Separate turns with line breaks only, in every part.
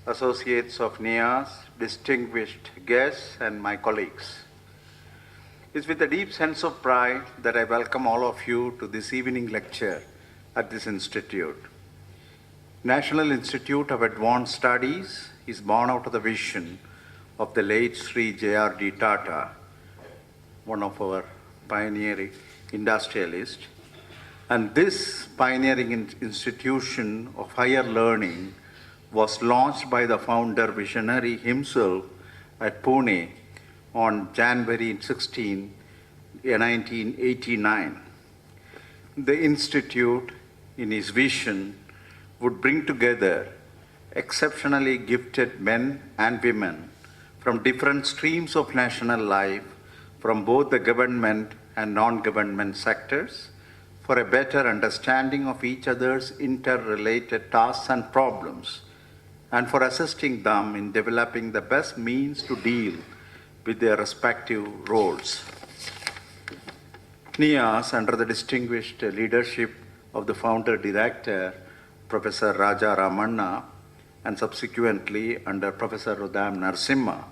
associates of NIAS, distinguished guests, and my colleagues. It's with a deep sense of pride that I welcome all of you to this evening lecture at this institute. National Institute of Advanced Studies is born out of the vision of the late Sri J.R.D. Tata, one of our pioneering industrialists. And this pioneering institution of higher learning was launched by the founder visionary himself at Pune on January 16, 1989. The institute, in his vision, would bring together exceptionally gifted men and women from different streams of national life, from both the government and non-government sectors, for a better understanding of each other's interrelated tasks and problems, and for assisting them in developing the best means to deal with their respective roles. NIAS, under the distinguished leadership of the founder director, Professor Raja Ramanna, and subsequently under Professor Dame Narasimha,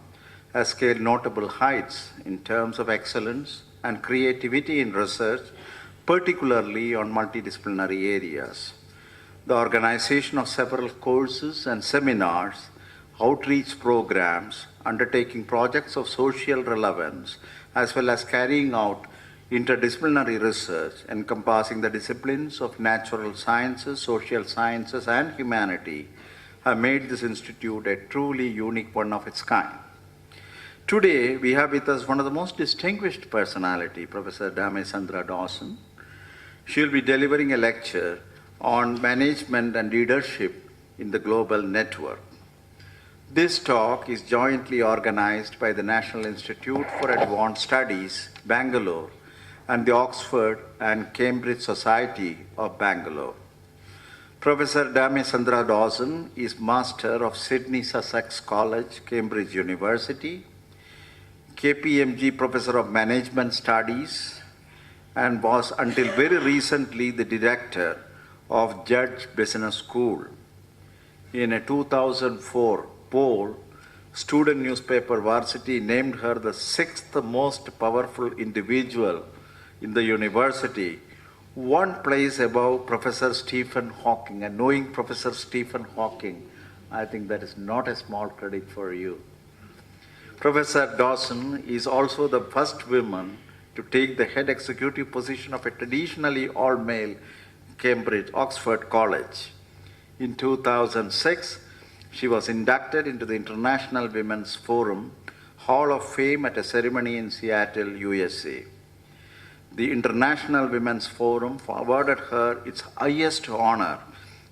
has scaled notable heights in terms of excellence and creativity in research, particularly on multidisciplinary areas. The organization of several courses and seminars, outreach programs, undertaking projects of social relevance, as well as carrying out interdisciplinary research encompassing the disciplines of natural sciences, social sciences, and humanity, have made this institute a truly unique one of its kind. Today, we have with us one of the most distinguished personality, Professor Dame Sandra Dawson. She will be delivering a lecture on management and leadership in the global network. This talk is jointly organized by the National Institute for Advanced Studies, Bangalore, and the Oxford and Cambridge Society of Bangalore. Professor Dame Sandra Dawson is Master of Sydney Sussex College, Cambridge University, KPMG Professor of Management Studies, and was until very recently the Director of Judge Business School. In a 2004 poll, student newspaper Varsity named her the 6th most powerful individual in the university, one place above Professor Stephen Hawking. And knowing Professor Stephen Hawking, I think that is not a small credit for you. Professor Dawson is also the first woman to take the head executive position of a traditionally all-male Cambridge Oxford College. In 2006, she was inducted into the International Women's Forum Hall of Fame at a ceremony in Seattle, USA. The International Women's Forum awarded her its highest honor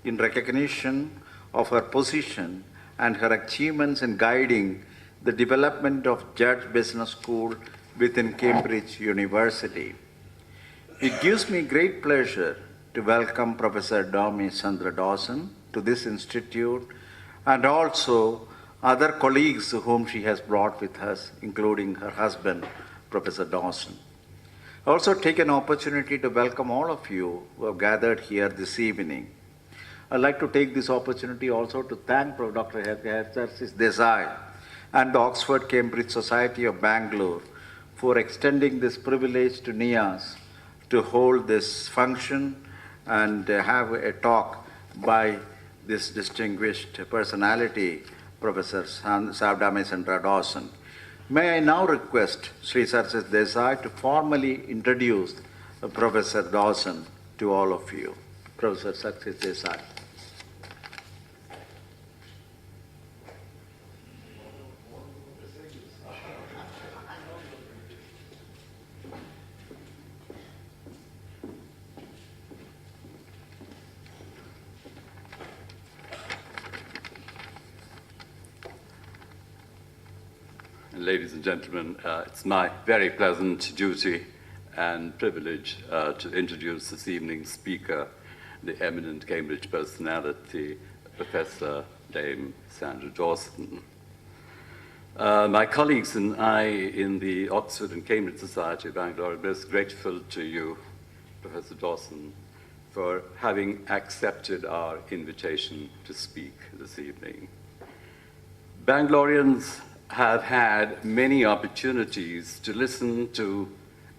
in recognition of her position and her achievements in guiding the development of Judge Business School within Cambridge University. It gives me great pleasure to welcome Professor Dame Sandra Dawson to this institute, and also other colleagues whom she has brought with us, including her husband, Professor Dawson. I also take an opportunity to welcome all of you who have gathered here this evening. I'd like to take this opportunity also to thank Dr. Hertarsis Desai and the Oxford Cambridge Society of Bangalore for extending this privilege to NIAS to hold this function and have a talk by this distinguished personality, Professor Dame Sandra Dawson. May I now request Sri Sarsis Desai to formally introduce Professor Dawson to all of you. Professor Sarsis Desai.
Ladies and gentlemen, it's my very pleasant duty and privilege to introduce this evening's speaker, the eminent Cambridge personality, Professor Dame Sandra Dawson. My colleagues and I in the Oxford and Cambridge Society of Bangalore are most grateful to you, Professor Dawson, for having accepted our invitation to speak this evening. Bangaloreans have had many opportunities to listen to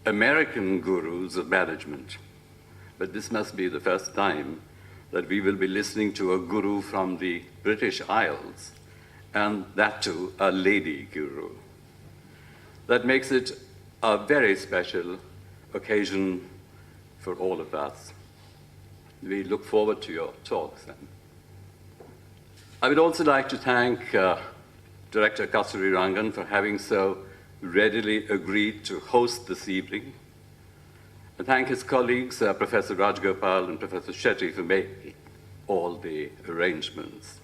American gurus of management, but this must be the first time that we will be listening to a guru from the British Isles, and that too, a lady guru. That makes it a very special occasion for all of us. We look forward to your talks then. I would also like to thank Director Kasturi Rangan for having so readily agreed to host this evening, and thank his colleagues, Professor Rajgopal and Professor Shetty, for making all the arrangements.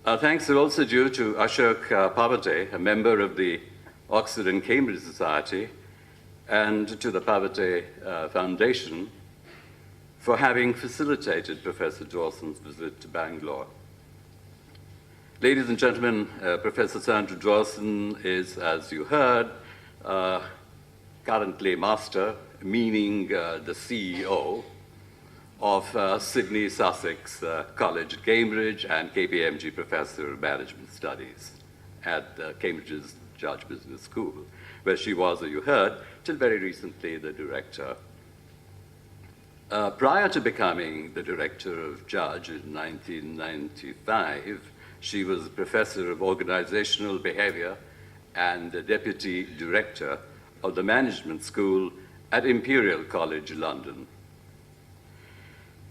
Thanks are also due to Ashok Pavate, a member of the Oxford and Cambridge Society, and to the Pavate Foundation for having facilitated Professor Dawson's visit to Bangalore. Ladies and gentlemen, Professor Sandra Dawson is, as you heard, currently master, meaning the CEO of Sydney Sussex College at Cambridge and KPMG Professor of Management Studies at Cambridge's Judge Business School, where she was, as you heard, till very recently the director. Prior to becoming the director of Judge in 1995, she was professor of organizational behavior and the deputy director of the management school at Imperial College London.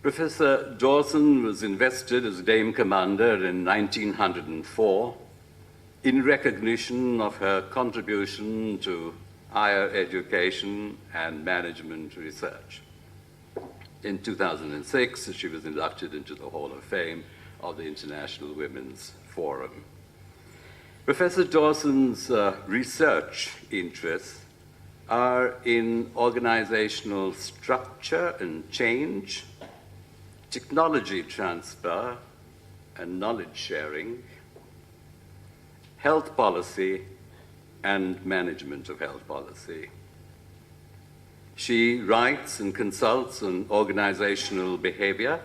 Professor Dawson was invested as Dame Commander in 1904 in recognition of her contribution to higher education and management research. In 2006, she was inducted into the Hall of Fame of the International Women's Forum. Professor Dawson's research interests are in organizational structure and change, technology transfer and knowledge sharing, health policy and management of health policy. She writes and consults on organizational behavior,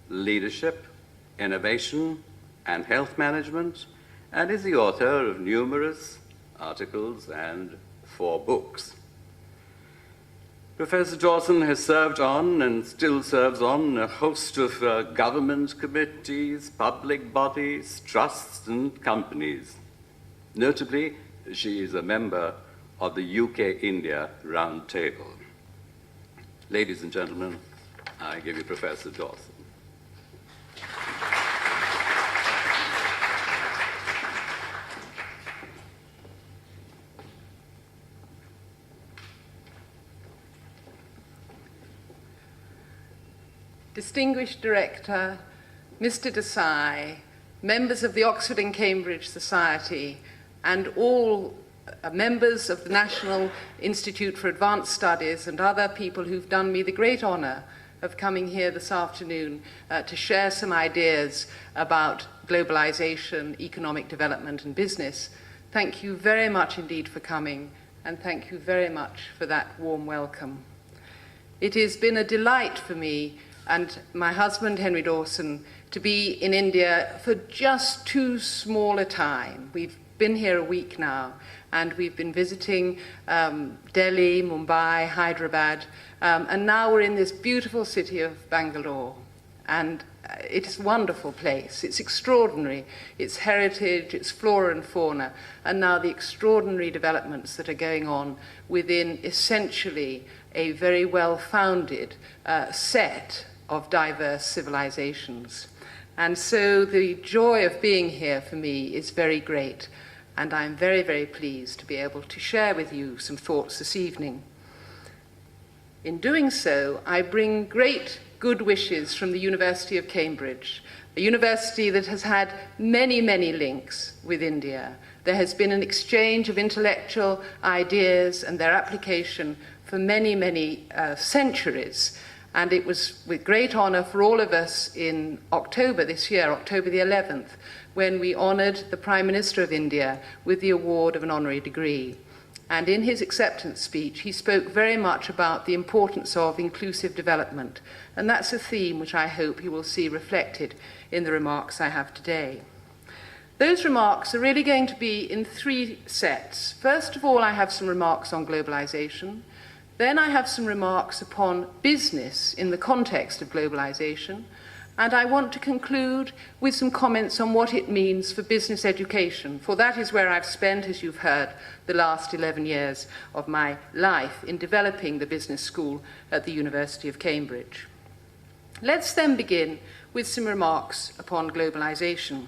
leadership, innovation, and health management, and is the author of numerous articles and 4 books. Professor Dawson has served on and still serves on a host of government committees, public bodies, trusts, and companies. Notably, she is a member of the UK-India Roundtable. Ladies and gentlemen, I give you Professor Dawson.
Distinguished Director, Mr. Desai, members of the Oxford and Cambridge Society, and all members of the National Institute for Advanced Studies and other people who've done me the great honor of coming here this afternoon to share some ideas about globalization, economic development, and business. Thank you very much indeed for coming, and thank you very much for that warm welcome. It has been a delight for me and my husband, Henry Dawson, to be in India for just too small a time. We've been here a week now, and we've been visiting Delhi, Mumbai, Hyderabad, and now we're in this beautiful city of Bangalore. And it's a wonderful place. It's extraordinary. Its heritage, its flora and fauna, and now the extraordinary developments that are going on within essentially a very well-founded set of diverse civilizations. And so the joy of being here for me is very great, and I'm very, very pleased to be able to share with you some thoughts this evening. In doing so, I bring great good wishes from the University of Cambridge, a university that has had many, many links with India. There has been an exchange of intellectual ideas and their application for many, many centuries. And it was with great honor for all of us in October this year, October the 11th, when we honored the Prime Minister of India with the award of an honorary degree. And in his acceptance speech, he spoke very much about the importance of inclusive development. And that's a theme which I hope you will see reflected in the remarks I have today. Those remarks are really going to be in three sets. First of all, I have some remarks on globalization. Then I have some remarks upon business in the context of globalization. And I want to conclude with some comments on what it means for business education, for that is where I've spent, as you've heard, the last 11 years of my life in developing the business school at the University of Cambridge. Let's then begin with some remarks upon globalization.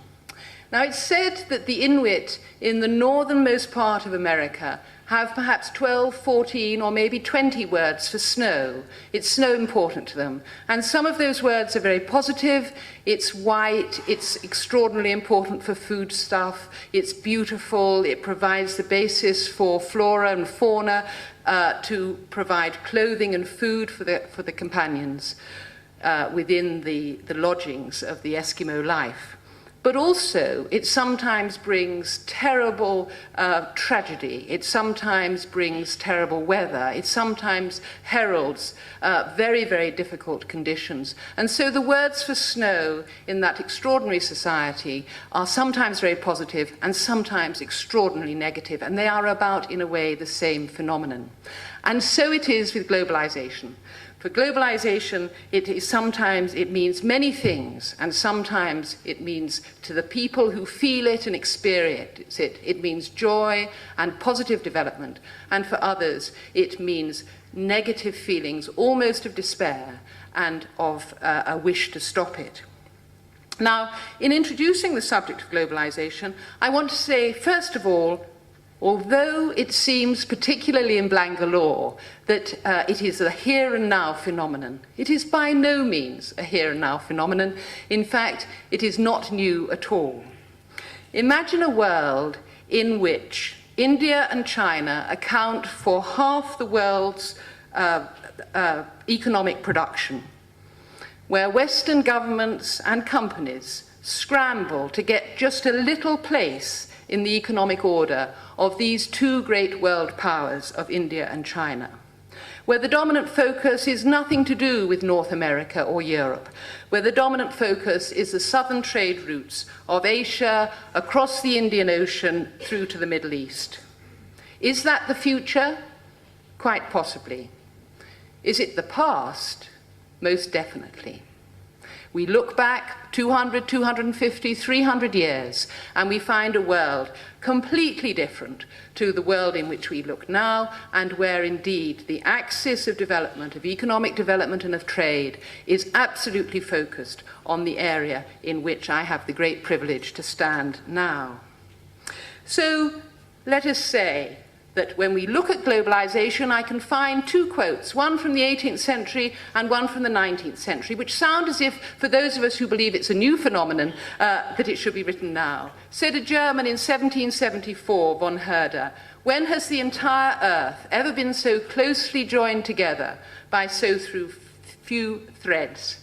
Now, it's said that the Inuit in the northernmost part of America have perhaps 12, 14, or maybe 20 words for snow. It's snow important to them. And some of those words are very positive. It's white, it's extraordinarily important for foodstuff, it's beautiful, it provides the basis for flora and fauna to provide clothing and food for the companions within the lodgings of the Eskimo life. But also, it sometimes brings terrible tragedy. It sometimes brings terrible weather. It sometimes heralds very, very difficult conditions. And so the words for snow in that extraordinary society are sometimes very positive and sometimes extraordinarily negative. And they are about, in a way, the same phenomenon. And so it is with globalization. For globalization, sometimes it means many things, and sometimes it means to the people who feel it and experience it, it means joy and positive development, and for others, it means negative feelings, almost of despair, and of a wish to stop it. Now, in introducing the subject of globalization, I want to say, first of all, although it seems, particularly in Bangalore, that it is a here and now phenomenon, it is by no means a here and now phenomenon. In fact, it is not new at all. Imagine a world in which India and China account for half the world's economic production, where Western governments and companies scramble to get just a little place in the economic order of these two great world powers of India and China, where the dominant focus is nothing to do with North America or Europe, where the dominant focus is the southern trade routes of Asia, across the Indian Ocean, through to the Middle East. Is that the future? Quite possibly. Is it the past? Most definitely. We look back 200, 250, 300 years, and we find a world completely different to the world in which we look now, and where indeed the axis of development, of economic development and of trade, is absolutely focused on the area in which I have the great privilege to stand now. So let us say that when we look at globalization, I can find two quotes, one from the 18th century and one from the 19th century, which sound as if, for those of us who believe it's a new phenomenon, that it should be written now. Said a German in 1774, von Herder, "When has the entire earth ever been so closely joined together by so few threads?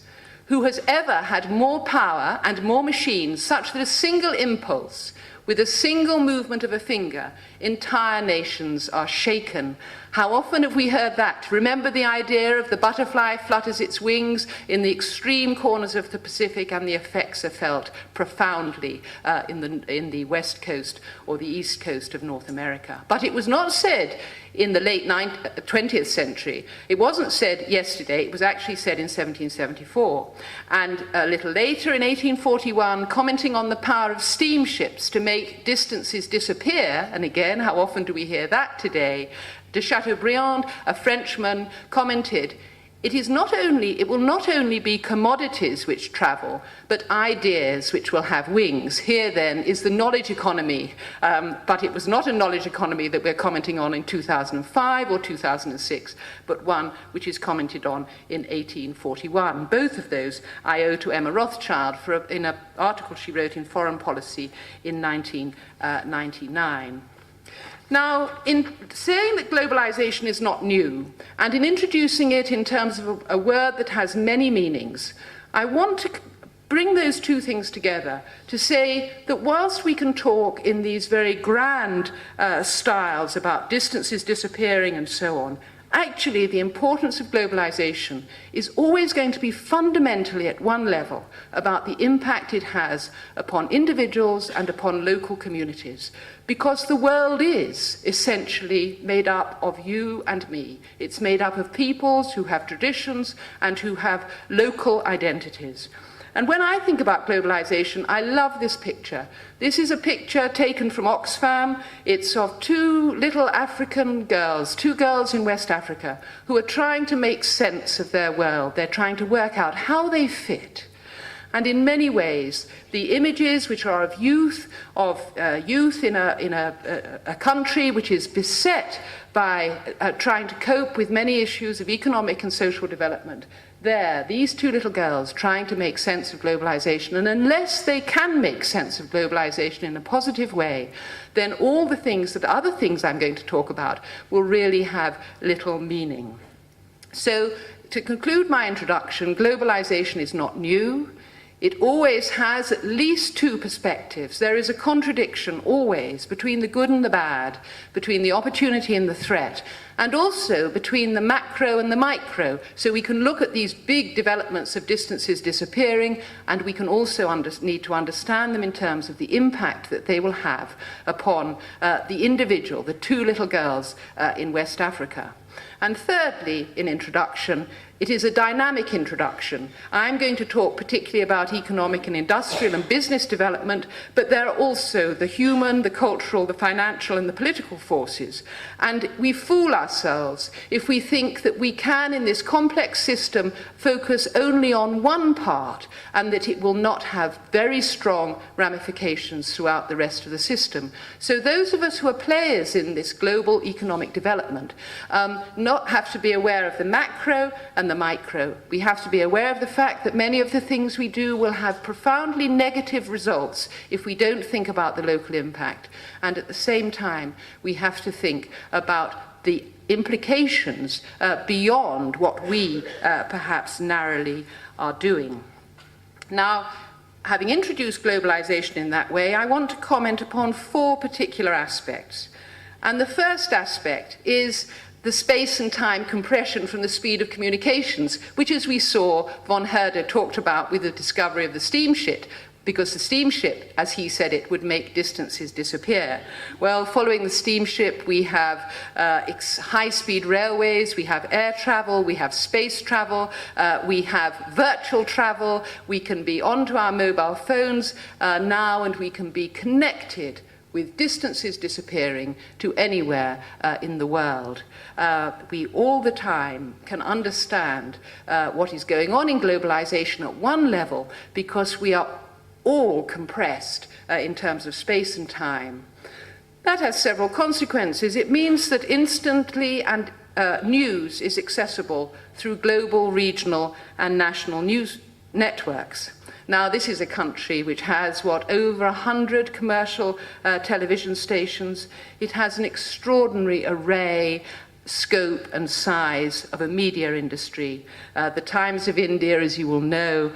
Who has ever had more power and more machines such that a single impulse, with a single movement of a finger, entire nations are shaken? How often have we heard that? Remember the idea of the butterfly flutters its wings in the extreme corners of the Pacific, and the effects are felt profoundly in the west coast or the east coast of North America. But it was not said in the late 20th century. It wasn't said yesterday, it was actually said in 1774. And a little later, in 1841, commenting on the power of steamships to make distances disappear, and again, how often do we hear that today? De Chateaubriand, a Frenchman, commented, it will not only be commodities which travel, but ideas which will have wings. Here, then, is the knowledge economy, but it was not a knowledge economy that we're commenting on in 2005 or 2006, but one which is commented on in 1841. Both of those I owe to Emma Rothschild in an article she wrote in Foreign Policy in 1999. Now, in saying that globalization is not new, and in introducing it in terms of a word that has many meanings, I want to bring those two things together to say that whilst we can talk in these very grand styles about distances disappearing and so on, Actually, the importance of globalization is always going to be fundamentally at one level about the impact it has upon individuals and upon local communities, because the world is essentially made up of you and me. It's made up of peoples who have traditions and who have local identities. And when I think about globalization, I love this picture. This is a picture taken from Oxfam. It's of two little African girls, two girls in West Africa, who are trying to make sense of their world. They're trying to work out how they fit. And in many ways, the images which are of youth in a country which is beset by trying to cope with many issues of economic and social development, these two little girls trying to make sense of globalization, and unless they can make sense of globalization in a positive way, then all the other things I'm going to talk about will really have little meaning. So, to conclude my introduction, globalization is not new. It always has at least two perspectives. There is a contradiction always between the good and the bad, between the opportunity and the threat, and also between the macro and the micro. So we can look at these big developments of distances disappearing, and we can also need to understand them in terms of the impact that they will have upon the individual, the two little girls in West Africa. And thirdly, in introduction, it is a dynamic introduction. I'm going to talk particularly about economic and industrial and business development, but there are also the human, the cultural, the financial, and the political forces. And we fool ourselves if we think that we can, in this complex system, focus only on one part and that it will not have very strong ramifications throughout the rest of the system. So those of us who are players in this global economic development not have to be aware of the macro and the micro. We have to be aware of the fact that many of the things we do will have profoundly negative results if we don't think about the local impact. And at the same time, we have to think about the implications beyond what we perhaps narrowly are doing. Now, having introduced globalization in that way, I want to comment upon four particular aspects. And the first aspect is the space and time compression from the speed of communications, which, as we saw, von Herder talked about with the discovery of the steamship, because the steamship, as he said it, would make distances disappear. Well, following the steamship, we have high-speed railways, we have air travel, we have space travel, we have virtual travel, we can be onto our mobile phones now, and we can be connected with distances disappearing to anywhere in the world. We all the time can understand what is going on in globalization at one level, because we are all compressed in terms of space and time. That has several consequences. It means that instantly and news is accessible through global, regional, and national news networks. Now, this is a country which has, over 100 commercial television stations. It has an extraordinary array, scope, and size of a media industry. The Times of India, as you will know,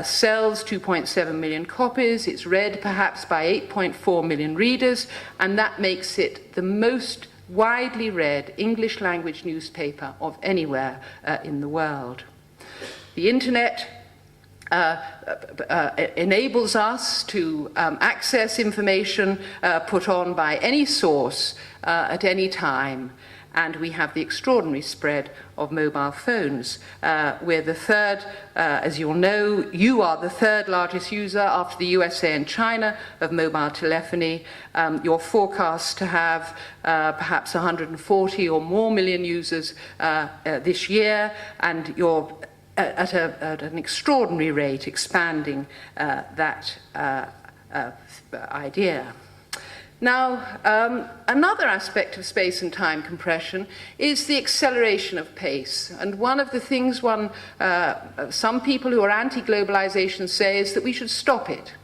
sells 2.7 million copies. It's read perhaps by 8.4 million readers, and that makes it the most widely read English language newspaper of anywhere in the world. The internet enables us to access information put on by any source at any time. And we have the extraordinary spread of mobile phones. We're the third, as you'll know, you are the third largest user after the USA and China of mobile telephony. You're forecast to have perhaps 140 or more million users this year, and you're at an extraordinary rate expanding that idea. Now, another aspect of space and time compression is the acceleration of pace. And one of the things some people who are anti-globalization say is that we should stop it.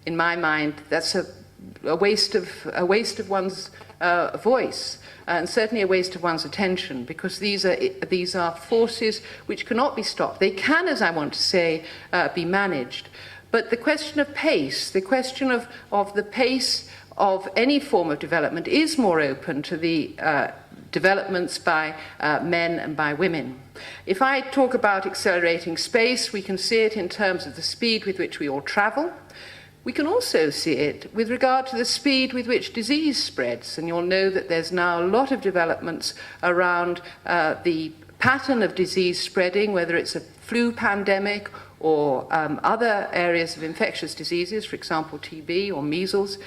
In my mind, that's a waste of one's voice, and certainly a waste of one's attention, because these are forces which cannot be stopped. They can, as I want to say, be managed. But the question of pace, the question of the pace of any form of development, is more open to the developments by men and by women. If I talk about accelerating space, we can see it in terms of the speed with which we all travel. We can also see it with regard to the speed with which disease spreads, and you'll know that there's now a lot of developments around the pattern of disease spreading, whether it's a flu pandemic or other areas of infectious diseases, for example, TB or measles.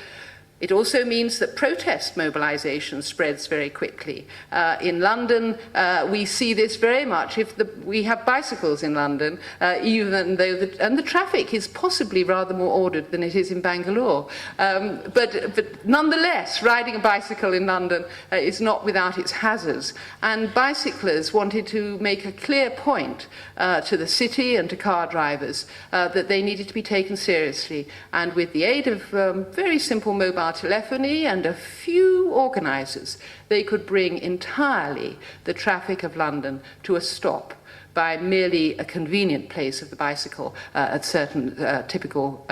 It also means that protest mobilization spreads very quickly. In London, we see this very much. We have bicycles in London, even though the traffic is possibly rather more ordered than it is in Bangalore. But nonetheless, riding a bicycle in London is not without its hazards. And bicyclists wanted to make a clear point to the city and to car drivers that they needed to be taken seriously. And with the aid of very simple mobile telephony and a few organisers, they could bring entirely the traffic of London to a stop by merely a convenient place of the bicycle at certain typical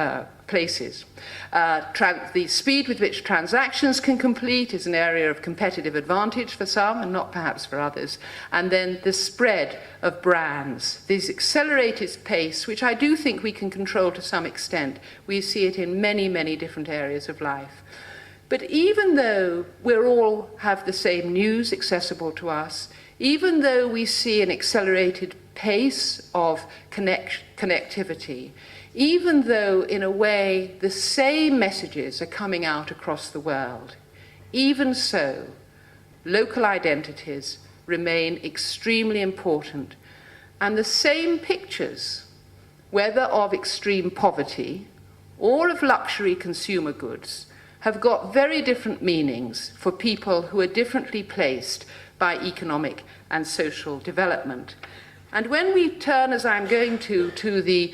places. The speed with which transactions can complete is an area of competitive advantage for some and not perhaps for others. And then the spread of brands, this accelerated pace, which I do think we can control to some extent. We see it in many, many different areas of life. But even though we all have the same news accessible to us, even though we see an accelerated pace of connectivity, even though in a way the same messages are coming out across the world, even so, local identities remain extremely important. And the same pictures, whether of extreme poverty or of luxury consumer goods, have got very different meanings for people who are differently placed by economic and social development. And when we turn, as I'm going to the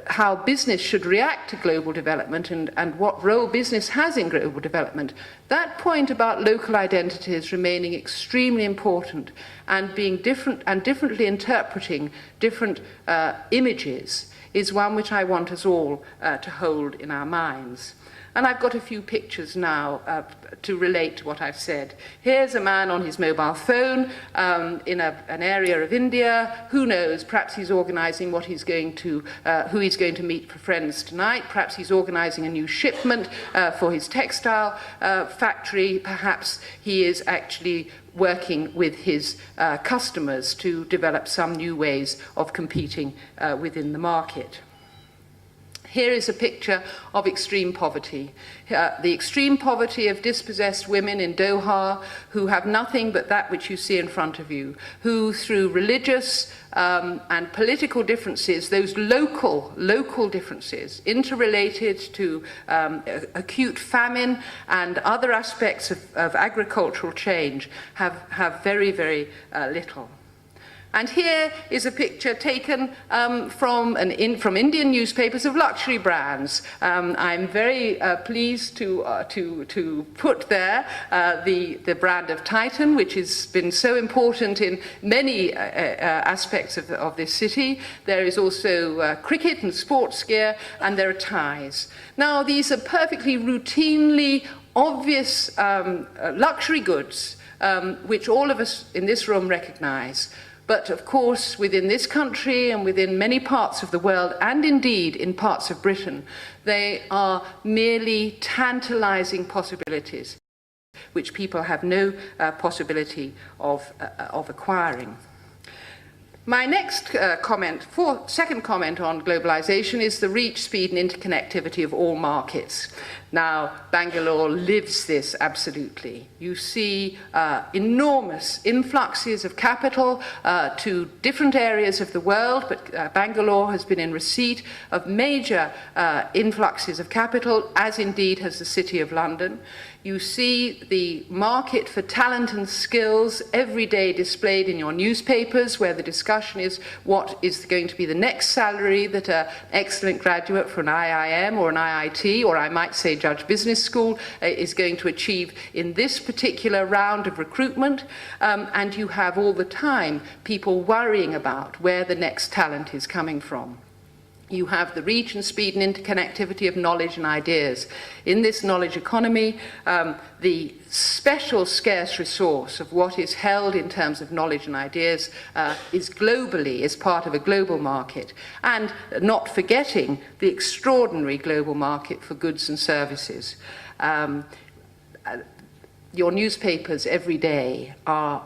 how business should react to global development and what role business has in global development, that point about local identities remaining extremely important and being different and differently interpreting different images is one which I want us all to hold in our minds. And I've got a few pictures now to relate to what I've said. Here's a man on his mobile phone in an area of India. Who knows? Perhaps he's organizing what he's going to, who he's going to meet for friends tonight. Perhaps he's organizing a new shipment for his textile factory. Perhaps he is actually working with his customers to develop some new ways of competing within the market. Here is a picture of extreme poverty. The extreme poverty of dispossessed women in Doha who have nothing but that which you see in front of you, who through religious and political differences, those local differences, interrelated to acute famine and other aspects of agricultural change, have very, very little. And here is a picture taken from Indian newspapers of luxury brands. I'm very pleased to put there the brand of Titan, which has been so important in many aspects of this city. There is also cricket and sports gear, and there are ties. Now, these are perfectly routinely obvious luxury goods, which all of us in this room recognize. But of course, within this country and within many parts of the world, and indeed in parts of Britain, they are merely tantalizing possibilities, which people have no possibility of acquiring. My next second comment on globalization is the reach, speed, and interconnectivity of all markets. Now, Bangalore lives this absolutely. You see enormous influxes of capital to different areas of the world, but Bangalore has been in receipt of major influxes of capital, as indeed has the City of London. You see the market for talent and skills every day displayed in your newspapers, where the discussion is what is going to be the next salary that an excellent graduate from an IIM or an IIT, or I might say Judge Business School, is going to achieve in this particular round of recruitment. And you have all the time people worrying about where the next talent is coming from. You have the reach and speed and interconnectivity of knowledge and ideas. In this knowledge economy, the special scarce resource of what is held in terms of knowledge and ideas is part of a global market, and not forgetting the extraordinary global market for goods and services. Your newspapers every day are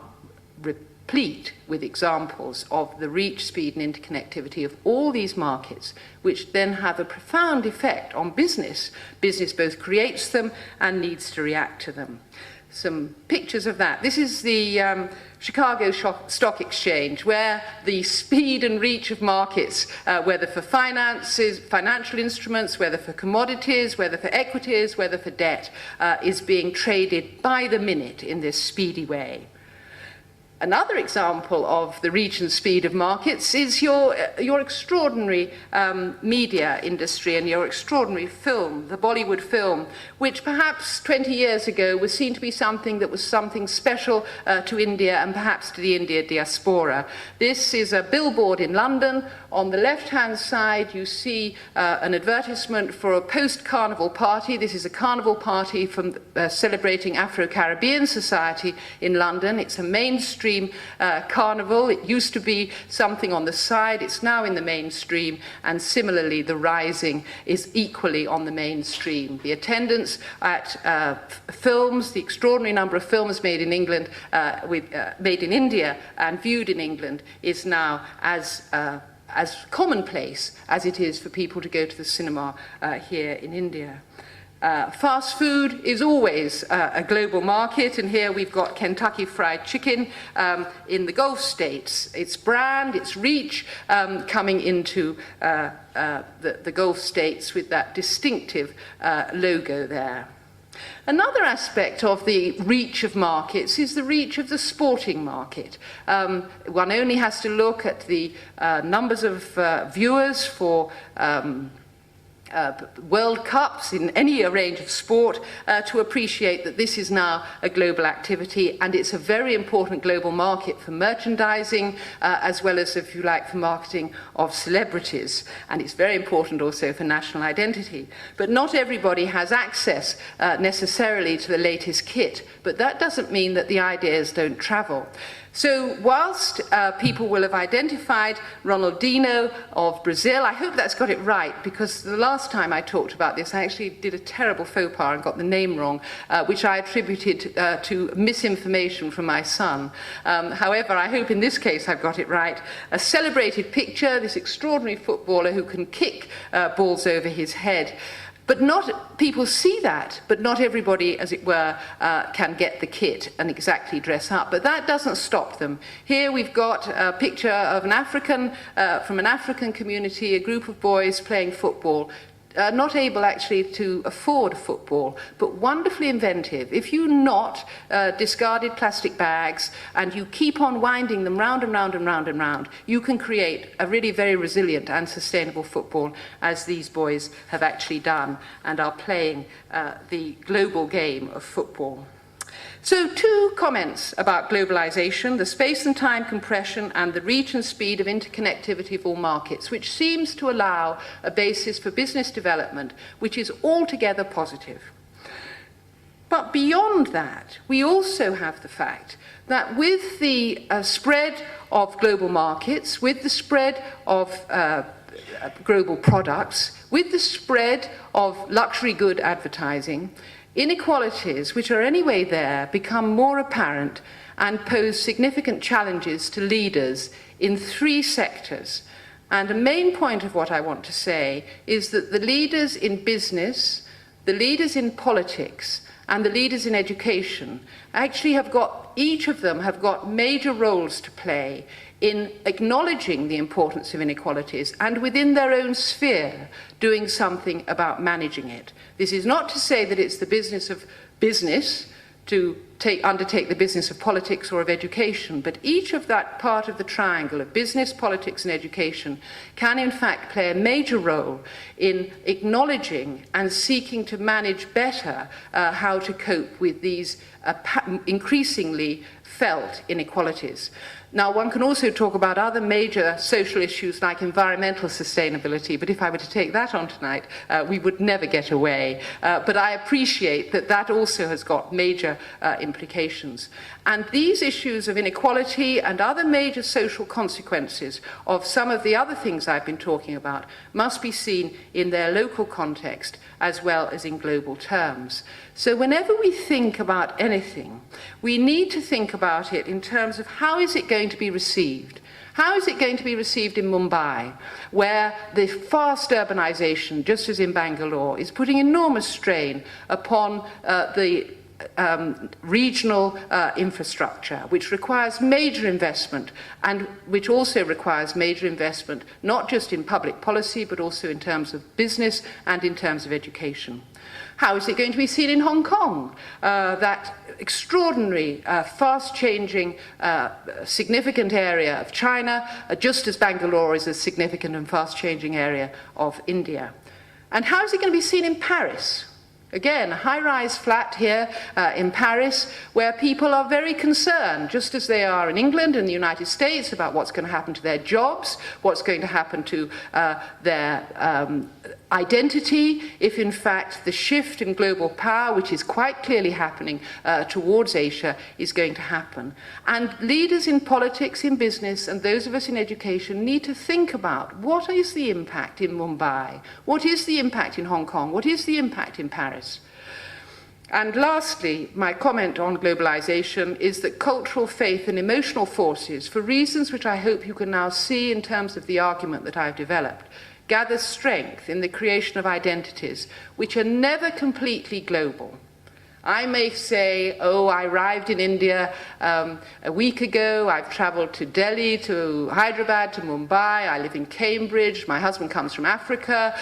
replete with examples of the reach, speed and interconnectivity of all these markets, which then have a profound effect on business. Business both creates them and needs to react to them. Some pictures of that. This is the Chicago Stock Exchange, where the speed and reach of markets, whether for finances, financial instruments, whether for commodities, whether for equities, whether for debt, is being traded by the minute in this speedy way. Another example of the reach and speed of markets is your extraordinary media industry and your extraordinary film, the Bollywood film, which perhaps 20 years ago was seen to be something that was something special to India and perhaps to the India diaspora. This is a billboard in London. On the left-hand side, you see an advertisement for a post-carnival party. This is a carnival party from celebrating Afro-Caribbean society in London. It's a mainstream carnival. It used to be something on the side. It's now in the mainstream, and similarly the rising is equally on the mainstream. The attendance at films, the extraordinary number of films made in England, made in India and viewed in England, is now as commonplace as it is for people to go to the cinema here in India. Fast food is always a global market, and here we've got Kentucky Fried Chicken in the Gulf states. Its brand, its reach coming into the Gulf states with that distinctive logo there. Another aspect of the reach of markets is the reach of the sporting market. One only has to look at the numbers of viewers for World Cups in any range of sport to appreciate that this is now a global activity, and it's a very important global market for merchandising as well as, if you like, for marketing of celebrities, and it's very important also for national identity. But not everybody has access necessarily to the latest kit, but that doesn't mean that the ideas don't travel. So whilst people will have identified Ronaldinho of Brazil, I hope that's got it right, because the last time I talked about this, I actually did a terrible faux pas and got the name wrong, which I attributed to misinformation from my son. However, I hope in this case I've got it right. A celebrated picture, this extraordinary footballer who can kick balls over his head. But people see that, but not everybody, as it were, can get the kit and exactly dress up. But that doesn't stop them. Here we've got a picture of an African, from an African community, a group of boys playing football. Not able actually to afford football, but wonderfully inventive. If you knot discarded plastic bags and you keep on winding them round and round and round and round, you can create a really very resilient and sustainable football, as these boys have actually done and are playing the global game of football. So 2 comments about globalization, the space and time compression and the reach and speed of interconnectivity of all markets, which seems to allow a basis for business development which is altogether positive. But beyond that, we also have the fact that with the spread of global markets, with the spread of global products, with the spread of luxury good advertising, inequalities, which are anyway there, become more apparent and pose significant challenges to leaders in 3 sectors. And a main point of what I want to say is that the leaders in business, the leaders in politics, and the leaders in education actually each of them have got major roles to play in acknowledging the importance of inequalities and within their own sphere doing something about managing it. This is not to say that it's the business of business to undertake the business of politics or of education, but each of that part of the triangle of business, politics and education can in fact play a major role in acknowledging and seeking to manage better how to cope with these increasingly felt inequalities. Now, one can also talk about other major social issues like environmental sustainability, but if I were to take that on tonight, we would never get away. But I appreciate that that also has got major implications. And these issues of inequality and other major social consequences of some of the other things I've been talking about must be seen in their local context as well as in global terms. So whenever we think about anything, we need to think about it in terms of how is it going to be received. How is it going to be received in Mumbai, where the fast urbanization, just as in Bangalore, is putting enormous strain upon the regional infrastructure, which requires major investment and which also requires major investment not just in public policy but also in terms of business and in terms of education. How is it going to be seen in Hong Kong? That extraordinary, fast-changing, significant area of China, just as Bangalore is a significant and fast-changing area of India. And how is it going to be seen in Paris? Again, a high-rise flat here in Paris where people are very concerned, just as they are in England and the United States, about what's going to happen to their jobs, what's going to happen to their identity, if in fact the shift in global power, which is quite clearly happening towards Asia, is going to happen. And leaders in politics, in business, and those of us in education need to think about what is the impact in Mumbai, what is the impact in Hong Kong, what is the impact in Paris. And lastly, my comment on globalization is that cultural faith and emotional forces, for reasons which I hope you can now see in terms of the argument that I've developed, gather strength in the creation of identities which are never completely global. I may say, oh, I arrived in India a week ago, I've traveled to Delhi, to Hyderabad, to Mumbai, I live in Cambridge, my husband comes from Africa,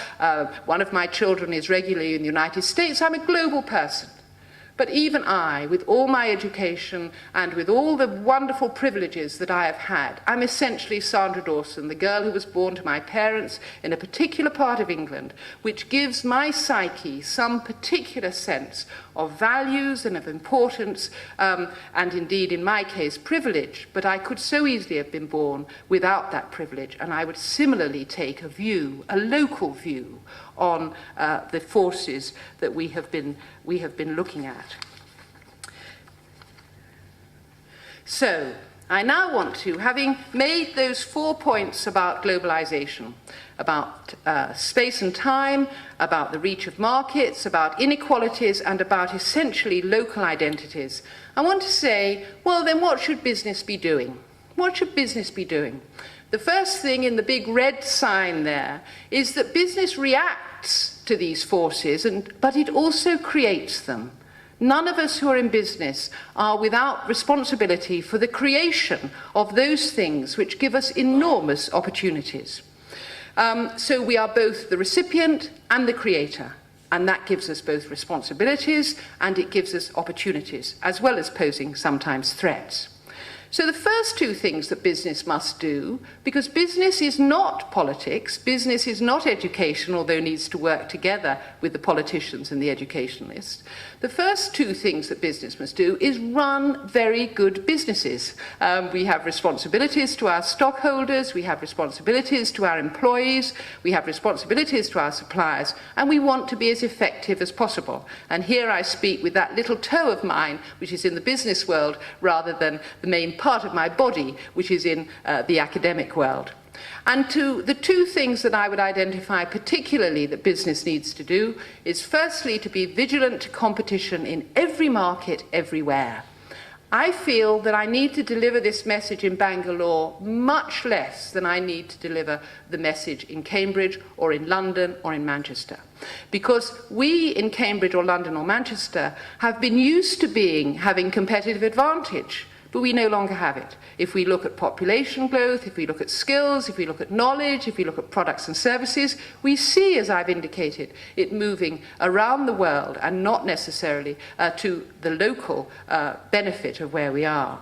one of my children is regularly in the United States, I'm a global person. But even I, with all my education and with all the wonderful privileges that I have had, I'm essentially Sandra Dawson, the girl who was born to my parents in a particular part of England, which gives my psyche some particular sense of values and of importance, and indeed, in my case, privilege. But I could so easily have been born without that privilege, and I would similarly take a view, a local view, on the forces that we have been looking at. So, I now want to, having made those 4 points about globalization, about space and time, about the reach of markets, about inequalities, and about essentially local identities, I want to say, well, then what should business be doing? What should business be doing? The first thing in the big red sign there is that business reacts to these forces, but it also creates them. None of us who are in business are without responsibility for the creation of those things which give us enormous opportunities. So we are both the recipient and the creator, and that gives us both responsibilities and it gives us opportunities, as well as posing sometimes threats. So the first two things that business must do, because business is not politics, business is not education, although it needs to work together with the politicians and the educationalists, the first two things that business must do is run very good businesses. We have responsibilities to our stockholders, we have responsibilities to our employees, we have responsibilities to our suppliers, and we want to be as effective as possible. And here I speak with that little toe of mine, which is in the business world, rather than the main part of my body, which is in the academic world. And the two things that I would identify particularly that business needs to do is firstly to be vigilant to competition in every market, everywhere. I feel that I need to deliver this message in Bangalore much less than I need to deliver the message in Cambridge or in London or in Manchester. Because we in Cambridge or London or Manchester have been used to having competitive advantage. But we no longer have it. If we look at population growth, if we look at skills, if we look at knowledge, if we look at products and services, we see, as I've indicated, it moving around the world and not necessarily to the local benefit of where we are.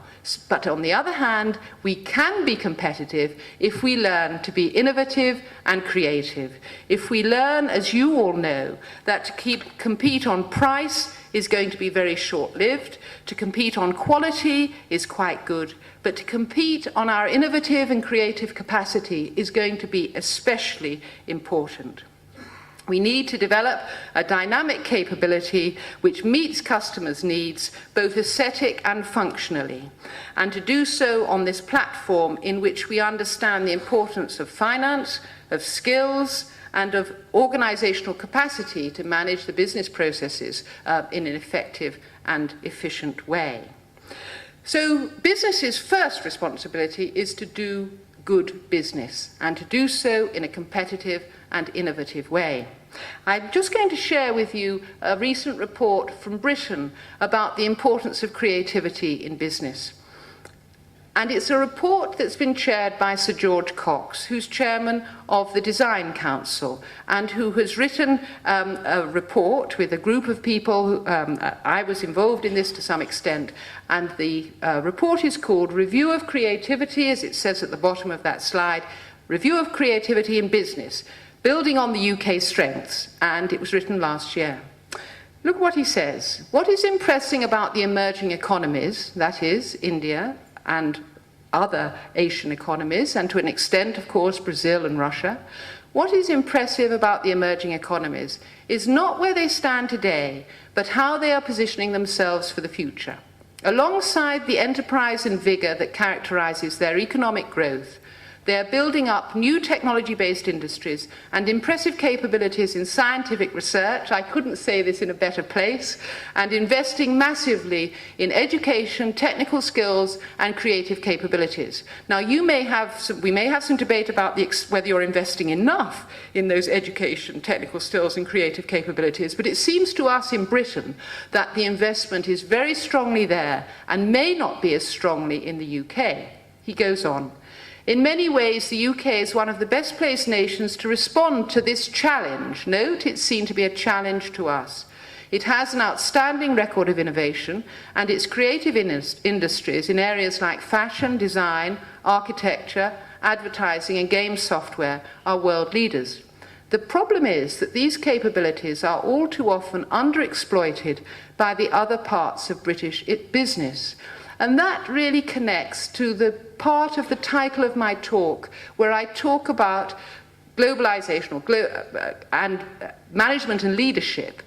But on the other hand, we can be competitive if we learn to be innovative and creative. If we learn, as you all know, that to compete on price is going to be very short-lived. To compete on quality is quite good, but to compete on our innovative and creative capacity is going to be especially important. We need to develop a dynamic capability which meets customers' needs, both aesthetic and functionally, and to do so on this platform in which we understand the importance of finance, of skills, and of organizational capacity to manage the business processes in an effective and efficient way. So business's first responsibility is to do good business, and to do so in a competitive and innovative way. I'm just going to share with you a recent report from Britain about the importance of creativity in business. And it's a report that's been chaired by Sir George Cox, who's chairman of the Design Council, and who has written a report with a group of people. I was involved in this to some extent, and the report is called Review of Creativity, as it says at the bottom of that slide, Review of Creativity in Business, Building on the UK's Strengths, and it was written last year. Look what he says. What is impressive about the emerging economies, that is, India and other Asian economies, and to an extent, of course, Brazil and Russia, what is impressive about the emerging economies is not where they stand today, but how they are positioning themselves for the future. Alongside the enterprise and vigor that characterizes their economic growth, they are building up new technology-based industries and impressive capabilities in scientific research, I couldn't say this in a better place, and investing massively in education, technical skills, and creative capabilities. Now, we may have some debate about whether you're investing enough in those education, technical skills, and creative capabilities, but it seems to us in Britain that the investment is very strongly there and may not be as strongly in the UK. He goes on. In many ways, the UK is one of the best placed nations to respond to this challenge. Note, it's seen to be a challenge to us. It has an outstanding record of innovation, and its creative industries in areas like fashion, design, architecture, advertising, and game software are world leaders. The problem is that these capabilities are all too often underexploited by the other parts of British business. And that really connects to the part of the title of my talk, where I talk about globalization and management and leadership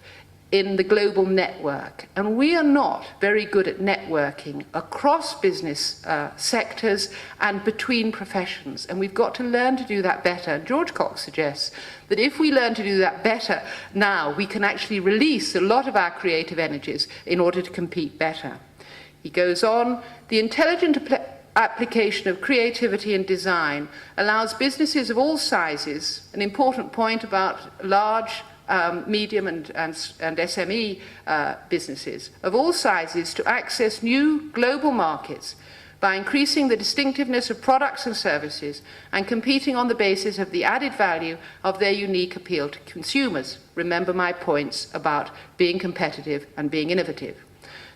in the global network. And we are not very good at networking across business sectors and between professions. And we've got to learn to do that better. And George Cox suggests that if we learn to do that better now, we can actually release a lot of our creative energies in order to compete better. He goes on, the intelligent application of creativity and design allows businesses of all sizes, an important point about large, medium and SME businesses of all sizes, to access new global markets by increasing the distinctiveness of products and services and competing on the basis of the added value of their unique appeal to consumers. Remember my points about being competitive and being innovative.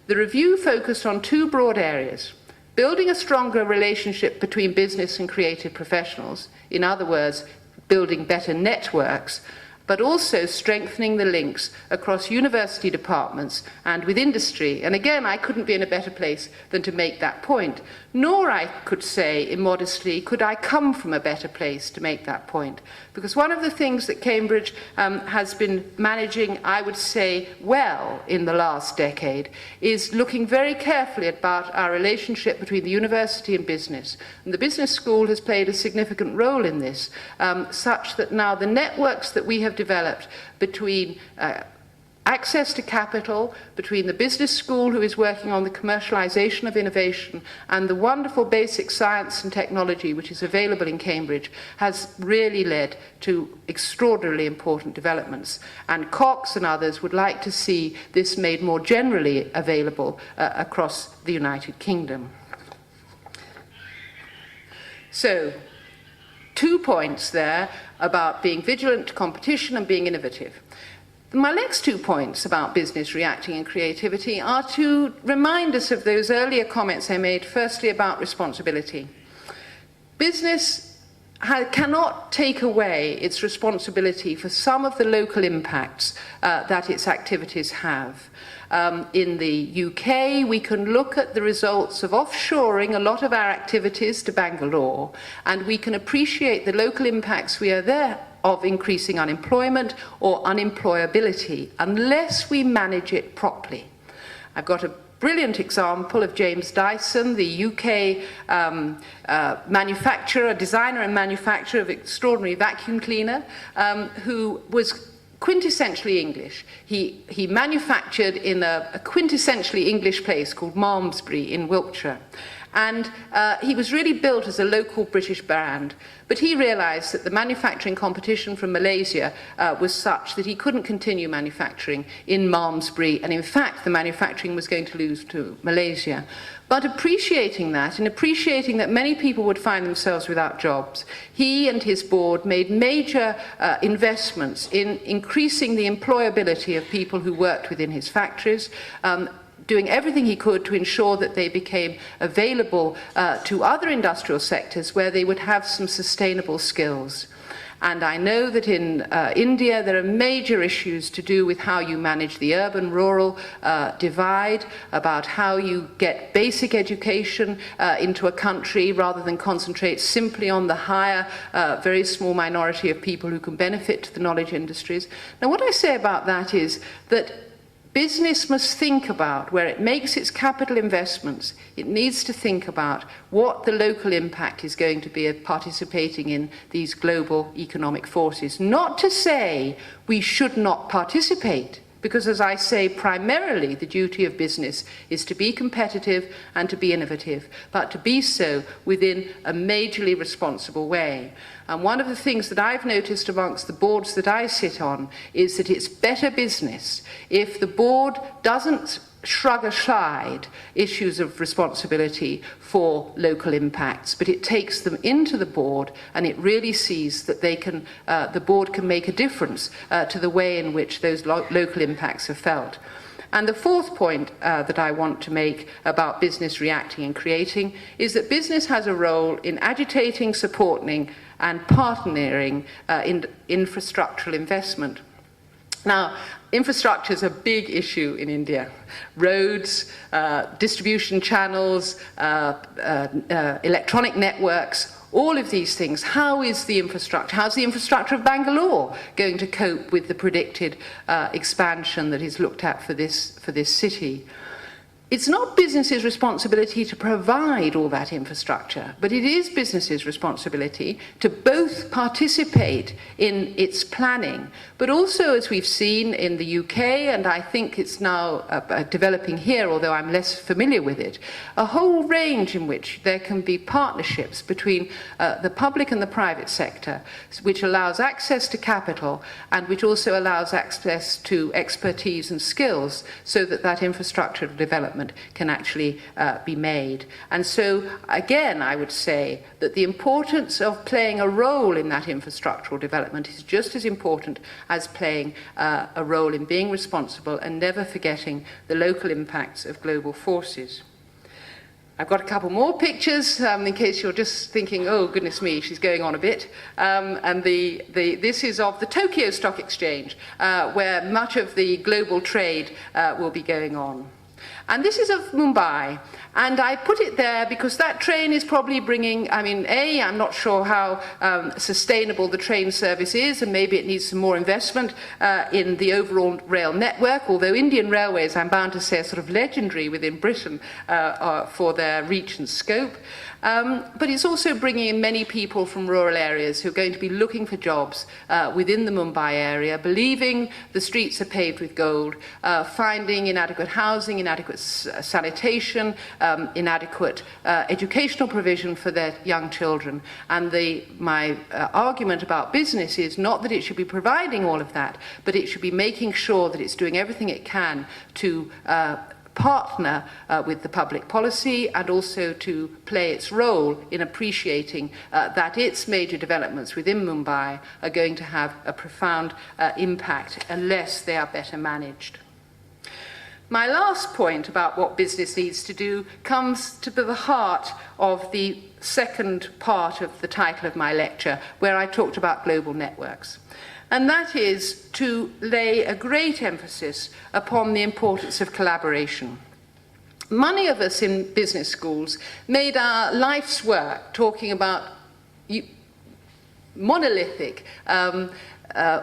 The review focused on two broad areas: building a stronger relationship between business and creative professionals, in other words, building better networks, but also strengthening the links across university departments and with industry. And again, I couldn't be in a better place than to make that point. Nor, I could say immodestly, could I come from a better place to make that point. Because one of the things that Cambridge has been managing, I would say, well in the last decade, is looking very carefully about our relationship between the university and business. And the business school has played a significant role in this, such that now the networks that we have developed between access to capital, between the business school, who is working on the commercialization of innovation, and the wonderful basic science and technology which is available in Cambridge, has really led to extraordinarily important developments. And Cox and others would like to see this made more generally available across the United Kingdom. So, 2 points there about being vigilant to competition and being innovative. My next 2 points about business reacting and creativity are to remind us of those earlier comments I made, firstly about responsibility. Business cannot take away its responsibility for some of the local impacts that its activities have. In the UK, we can look at the results of offshoring a lot of our activities to Bangalore, and we can appreciate the local impacts we are there of increasing unemployment or unemployability, unless we manage it properly. I've got a brilliant example of James Dyson, the UK manufacturer, designer and manufacturer of extraordinary vacuum cleaner, who was quintessentially English. He manufactured in a quintessentially English place called Malmesbury in Wiltshire. And he was really built as a local British brand. But he realized that the manufacturing competition from Malaysia was such that he couldn't continue manufacturing in Malmesbury. And in fact, the manufacturing was going to lose to Malaysia. But appreciating that, and appreciating that many people would find themselves without jobs, he and his board made major investments in increasing the employability of people who worked within his factories, doing everything he could to ensure that they became available to other industrial sectors where they would have some sustainable skills. And I know that in India there are major issues to do with how you manage the urban-rural divide, about how you get basic education into a country rather than concentrate simply on the higher, very small minority of people who can benefit to the knowledge industries. Now, what I say about that is that business must think about, where it makes its capital investments, it needs to think about what the local impact is going to be of participating in these global economic forces. Not to say we should not participate, because as I say, primarily the duty of business is to be competitive and to be innovative, but to be so within a majorly responsible way. And one of the things that I've noticed amongst the boards that I sit on is that it's better business if the board doesn't shrug aside issues of responsibility for local impacts, but it takes them into the board and it really sees that they can, the board can make a difference to the way in which those local impacts are felt. And the fourth point that I want to make about business reacting and creating is that business has a role in agitating, supporting and partnering in infrastructural investment. Now, infrastructure is a big issue in India. Roads, distribution channels, electronic networks, all of these things. How is the infrastructure? How's the infrastructure of Bangalore going to cope with the predicted expansion that is looked at for this city? It's not business's responsibility to provide all that infrastructure, but it is business's responsibility to both participate in its planning, but also, as we've seen in the UK, and I think it's now developing here, although I'm less familiar with it, a whole range in which there can be partnerships between the public and the private sector, which allows access to capital and which also allows access to expertise and skills so that that infrastructural development can actually be made. And so, again, I would say that the importance of playing a role in that infrastructural development is just as important as playing a role in being responsible and never forgetting the local impacts of global forces. I've got a couple more pictures in case you're just thinking, oh, goodness me, she's going on a bit. And this is of the Tokyo Stock Exchange, where much of the global trade will be going on. And this is of Mumbai, and I put it there because that train is probably bringing, I mean, I'm not sure how sustainable the train service is, and maybe it needs some more investment in the overall rail network, although Indian Railways, I'm bound to say, are sort of legendary within Britain for their reach and scope. But it's also bringing in many people from rural areas who are going to be looking for jobs within the Mumbai area, believing the streets are paved with gold, finding inadequate housing, inadequate sanitation, inadequate educational provision for their young children. And my argument about business is not that it should be providing all of that, but it should be making sure that it's doing everything it can to partner with the public policy and also to play its role in appreciating that its major developments within Mumbai are going to have a profound impact unless they are better managed. My last point about what business needs to do comes to the heart of the second part of the title of my lecture, where I talked about global networks. And that is to lay a great emphasis upon the importance of collaboration. Many of us in business schools made our life's work talking about monolithic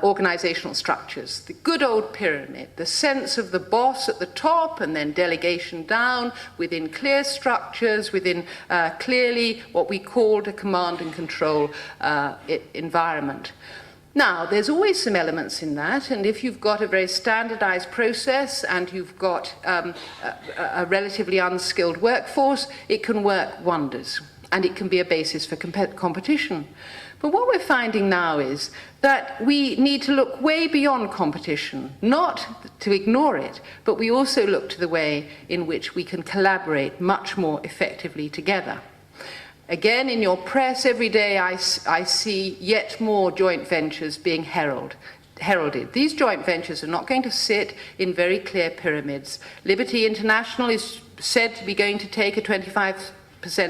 organizational structures, the good old pyramid, the sense of the boss at the top and then delegation down within clear structures, within clearly what we called a command and control environment. Now, there's always some elements in that, and if you've got a very standardized process and you've got a relatively unskilled workforce, it can work wonders, and it can be a basis for competition. But what we're finding now is that we need to look way beyond competition, not to ignore it, but we also look to the way in which we can collaborate much more effectively together. Again, in your press every day, I see yet more joint ventures being heralded. These joint ventures are not going to sit in very clear pyramids. Liberty International is said to be going to take a 25%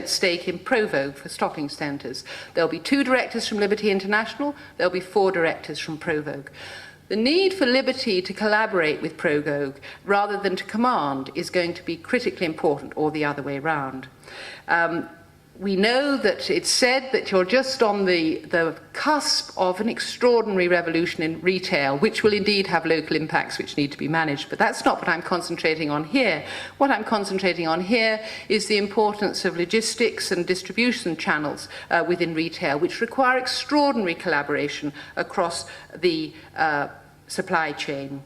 stake in Provogue for stocking centres. There'll be 2 directors from Liberty International, there'll be 4 directors from Provogue. The need for Liberty to collaborate with Provogue rather than to command is going to be critically important, or the other way around. We know that it's said that you're just on the cusp of an extraordinary revolution in retail, which will indeed have local impacts which need to be managed. But that's not what I'm concentrating on here. What I'm concentrating on here is the importance of logistics and distribution channels within retail, which require extraordinary collaboration across the supply chain.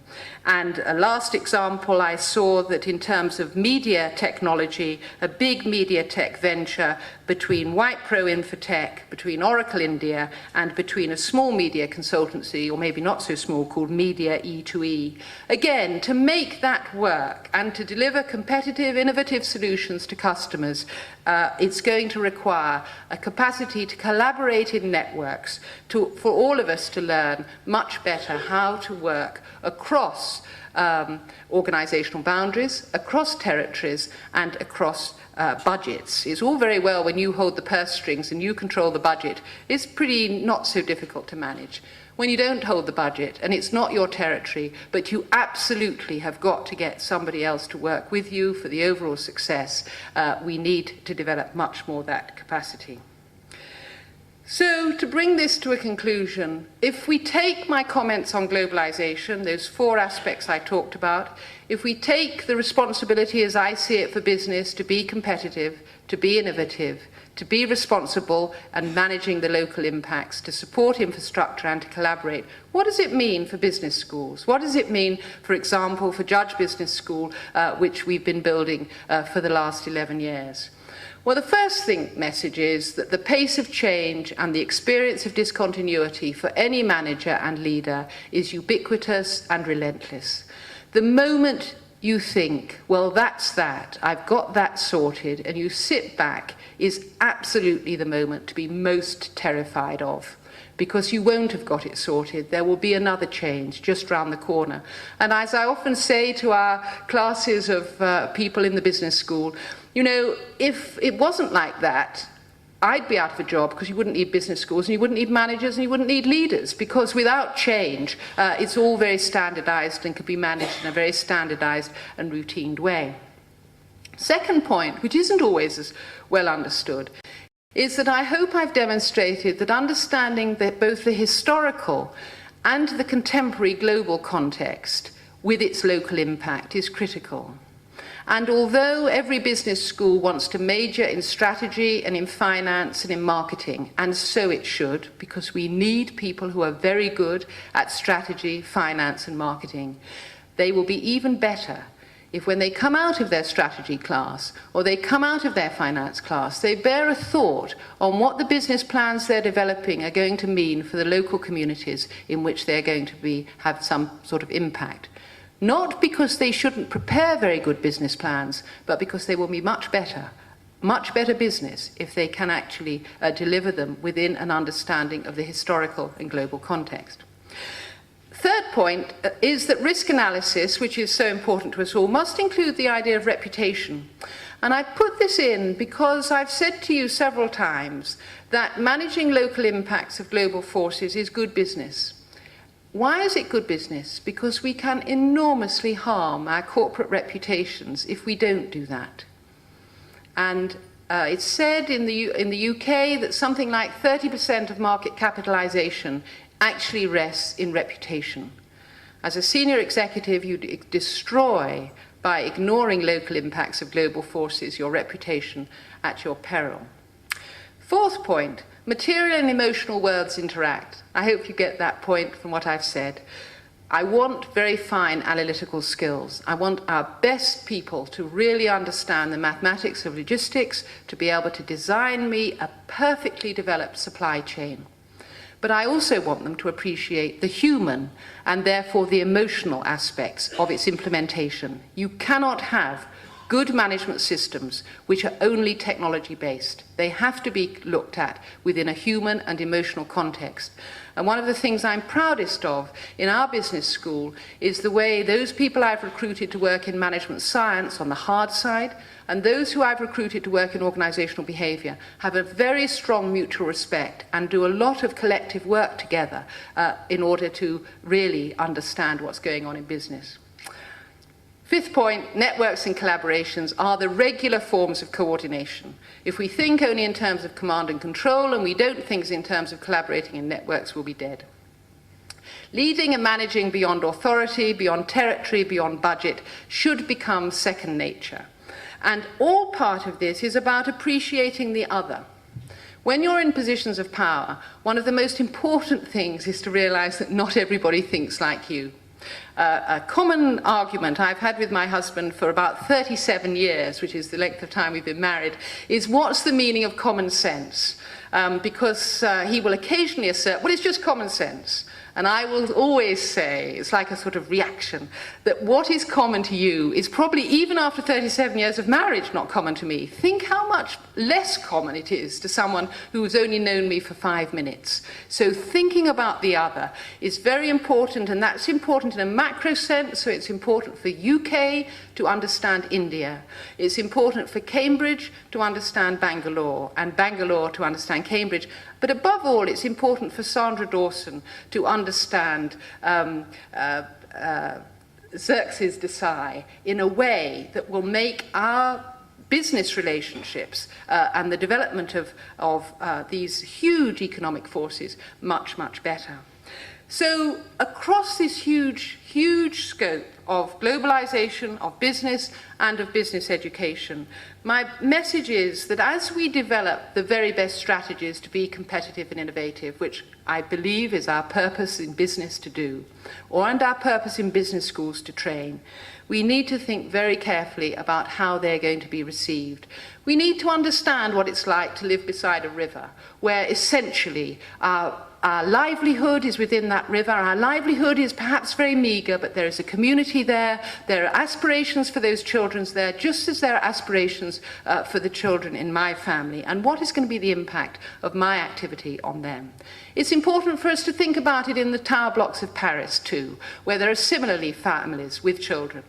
And a last example, I saw that in terms of media technology, a big media tech venture between Whitepro Infotech, between Oracle India, and between a small media consultancy, or maybe not so small, called Media E2E. Again, to make that work and to deliver competitive, innovative solutions to customers, it's going to require a capacity to collaborate in networks, for all of us to learn much better how to work across organizational boundaries, across territories, and across budgets. It's all very well when you hold the purse strings and you control the budget. It's pretty not so difficult to manage. When you don't hold the budget and it's not your territory, but you absolutely have got to get somebody else to work with you for the overall success, we need to develop much more that capacity. So, to bring this to a conclusion, if we take my comments on globalization, those 4 aspects I talked about, if we take the responsibility as I see it for business to be competitive, to be innovative, to be responsible and managing the local impacts, to support infrastructure and to collaborate, what does it mean for business schools? What does it mean, for example, for Judge Business School, which we've been building for the last 11 years? Well, the first message is that the pace of change and the experience of discontinuity for any manager and leader is ubiquitous and relentless. The moment you think, well, that's that, I've got that sorted, and you sit back, is absolutely the moment to be most terrified of, because you won't have got it sorted. There will be another change just round the corner. And as I often say to our classes of people in the business school, you know, if it wasn't like that, I'd be out of a job, because you wouldn't need business schools and you wouldn't need managers and you wouldn't need leaders, because without change, it's all very standardized and can be managed in a very standardized and routined way. Second point, which isn't always as well understood, is that I hope I've demonstrated that understanding that both the historical and the contemporary global context with its local impact is critical. And although every business school wants to major in strategy and in finance and in marketing, and so it should, because we need people who are very good at strategy, finance and marketing, they will be even better if when they come out of their strategy class or they come out of their finance class, they bear a thought on what the business plans they're developing are going to mean for the local communities in which they're going to have some sort of impact. Not because they shouldn't prepare very good business plans, but because they will be much better business if they can actually deliver them within an understanding of the historical and global context. Third point is that risk analysis, which is so important to us all, must include the idea of reputation. And I put this in because I've said to you several times that managing local impacts of global forces is good business. Why is it good business? Because we can enormously harm our corporate reputations if we don't do that. And it's said in the UK that something like 30% of market capitalization actually rests in reputation. As a senior executive, you destroy, by ignoring local impacts of global forces, your reputation at your peril. Fourth point, material and emotional worlds interact. I hope you get that point from what I've said. I want very fine analytical skills. I want our best people to really understand the mathematics of logistics, to be able to design me a perfectly developed supply chain. But I also want them to appreciate the human and therefore the emotional aspects of its implementation. You cannot have good management systems which are only technology-based. They have to be looked at within a human and emotional context. And one of the things I'm proudest of in our business school is the way those people I've recruited to work in management science on the hard side and those who I've recruited to work in organizational behavior have a very strong mutual respect and do a lot of collective work together in order to really understand what's going on in business. Fifth point, networks and collaborations are the regular forms of coordination. If we think only in terms of command and control and we don't think in terms of collaborating in networks, we'll be dead. Leading and managing beyond authority, beyond territory, beyond budget should become second nature. And all part of this is about appreciating the other. When you're in positions of power, one of the most important things is to realize that not everybody thinks like you. A common argument I've had with my husband for about 37 years, which is the length of time we've been married, is what's the meaning of common sense? Because he will occasionally assert, well, it's just common sense. And I will always say, it's like a sort of reaction, that what is common to you is probably, even after 37 years of marriage, not common to me. Think how much less common it is to someone who's only known me for 5 minutes. So thinking about the other is very important, and that's important in a macro sense, so it's important for UK to understand India. It's important for Cambridge to understand Bangalore, and Bangalore to understand Cambridge. But above all, it's important for Sandra Dawson to understand Xerxes Desai in a way that will make our business relationships and the development of these huge economic forces much, much better. So across this huge, huge scope of globalization, of business, and of business education, my message is that as we develop the very best strategies to be competitive and innovative, which I believe is our purpose in business to do, and our purpose in business schools to train, we need to think very carefully about how they're going to be received. We need to understand what it's like to live beside a river, where essentially our livelihood is within that river. Our livelihood is perhaps very meager, but there is a community there. There are aspirations for those children there, just as there are aspirations for the children in my family. And what is going to be the impact of my activity on them? It's important for us to think about it in the tower blocks of Paris too, where there are similarly families with children.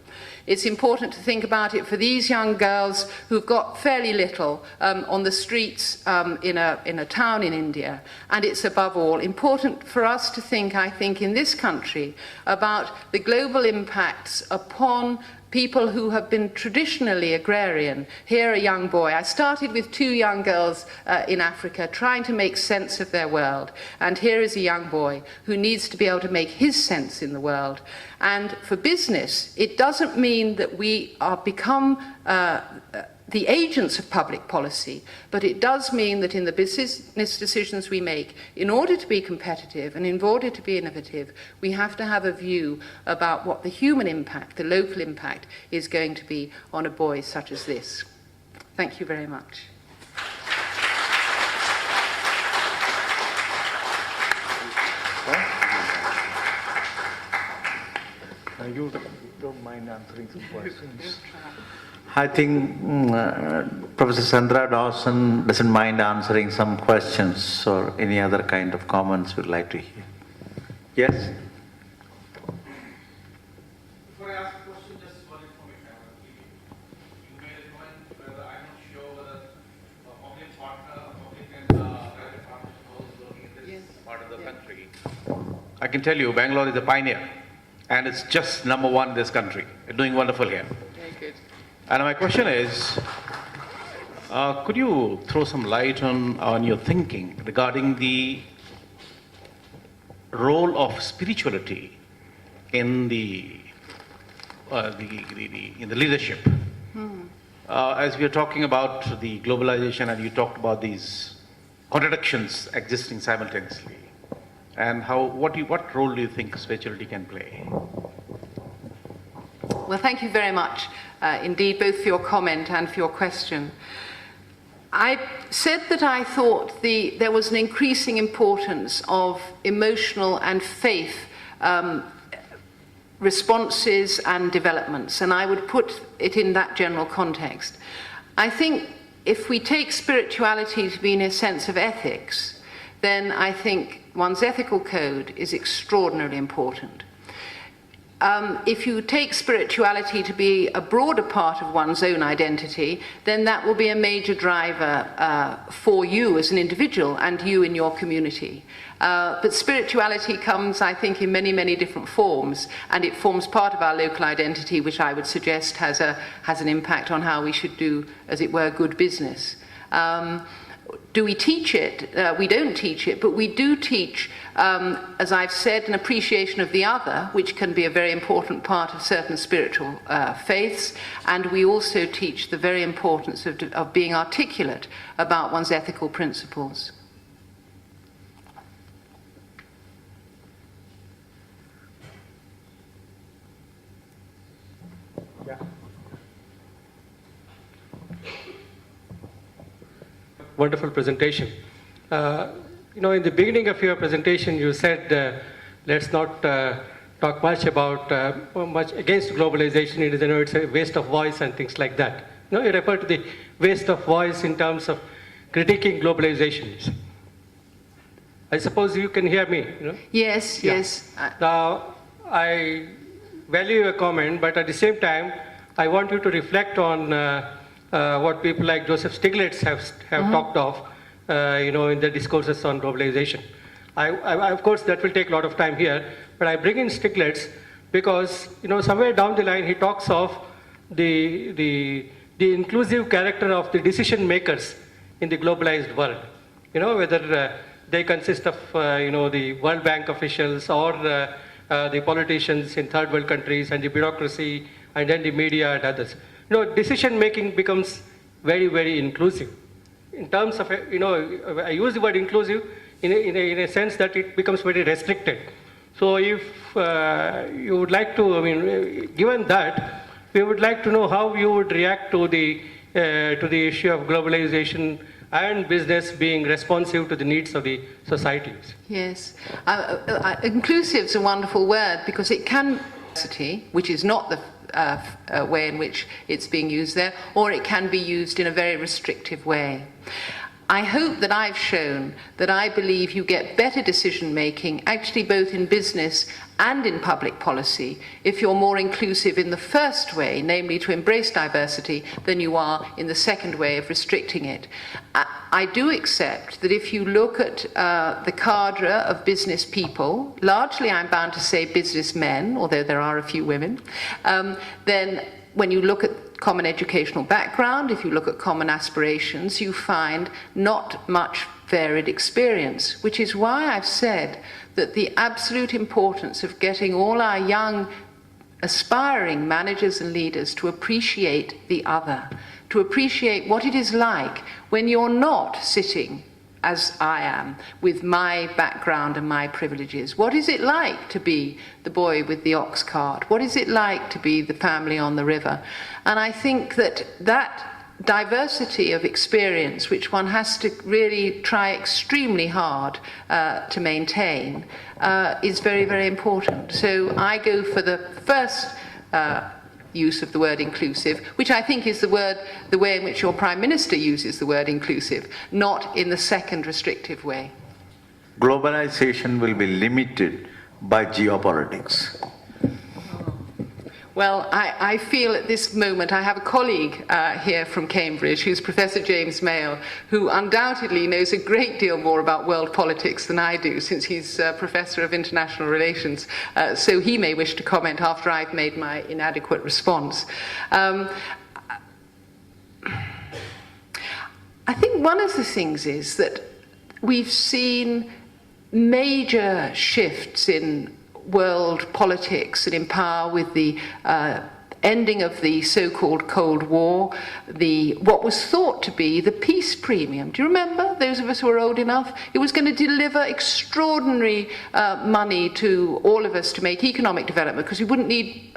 It's important to think about it for these young girls who've got fairly little on the streets in a town in India. And it's above all important for us to think, I think, in this country about the global impacts upon people who have been traditionally agrarian. Here, a young boy. I started with 2 young girls in Africa trying to make sense of their world. And here is a young boy who needs to be able to make his sense in the world. And for business, it doesn't mean that we are become the agents of public policy, but it does mean that in the business decisions we make, in order to be competitive and in order to be innovative, we have to have a view about what the human impact, the local impact, is going to be on a boy such as this. Thank you very much.
You don't mind answering some questions?
I think Professor Sandra Dawson doesn't mind answering some questions or any other kind of comments we'd like to hear. Yes?
part of the country, I can tell you Bangalore is a pioneer, and it's just number one in this country. It's doing wonderful here.
Very good.
And my question is, could you throw some light on your thinking regarding the role of spirituality in the leadership? As we are talking about the globalization, and you talked about these contradictions existing simultaneously, and what role do you think spirituality can play?
Well, thank you very much indeed, both for your comment and for your question. I said that I thought there was an increasing importance of emotional and faith responses and developments, and I would put it in that general context. I think if we take spirituality to be in a sense of ethics, then I think one's ethical code is extraordinarily important. If you take spirituality to be a broader part of one's own identity, then that will be a major driver for you as an individual and you in your community. But spirituality comes, I think, in many, many different forms, and it forms part of our local identity, which I would suggest has an impact on how we should do, as it were, good business. Do we teach it? We don't teach it, but we do teach, as I've said, an appreciation of the other, which can be a very important part of certain spiritual faiths, and we also teach the very importance of being articulate about one's ethical principles.
Wonderful presentation. In the beginning of your presentation, you said, let's not talk much against globalization. It's a waste of voice and things like that. You refer to the waste of voice in terms of critiquing globalization. I suppose you can hear me.
Yes,
yeah.
Yes.
Now, I value your comment, but at the same time, I want you to reflect on what people like Joseph Stiglitz have talked of, in the discourses on globalization. I, of course, that will take a lot of time here, but I bring in Stiglitz because, somewhere down the line, he talks of the inclusive character of the decision makers in the globalized world. Whether they consist of, the World Bank officials or the politicians in third world countries and the bureaucracy and then the media and others. Decision making becomes very, very inclusive. In terms of, I use the word inclusive in a sense that it becomes very restricted. So if you would like to, given that, we would like to know how you would react to the issue of globalization and business being responsive to the needs of the societies.
Yes. Inclusive is a wonderful word because it can, which is not the way in which it's being used there, or it can be used in a very restrictive way. I hope that I've shown that I believe you get better decision making, actually both in business and in public policy, if you're more inclusive in the first way, namely to embrace diversity, than you are in the second way of restricting it. I do accept that if you look at the cadre of business people, largely I'm bound to say businessmen, although there are a few women, then when you look at common educational background, if you look at common aspirations, you find not much varied experience, which is why I've said that the absolute importance of getting all our young aspiring managers and leaders to appreciate the other, to appreciate what it is like when you're not sitting as I am, with my background and my privileges. What is it like to be the boy with the ox cart? What is it like to be the family on the river? And I think that diversity of experience, which one has to really try extremely hard to maintain, is very, very important. So I go for the first use of the word inclusive, which I think is the way in which your Prime Minister uses the word inclusive, not in the second restrictive way.
Globalization will be limited by geopolitics.
Well, I feel at this moment, I have a colleague here from Cambridge, who's Professor James Mayle, who undoubtedly knows a great deal more about world politics than I do, since he's Professor of International Relations. So he may wish to comment after I've made my inadequate response. I think one of the things is that we've seen major shifts in world politics and in power with the ending of the so-called Cold War, what was thought to be the peace premium. Do you remember, those of us who are old enough? It was going to deliver extraordinary money to all of us to make economic development, because we wouldn't need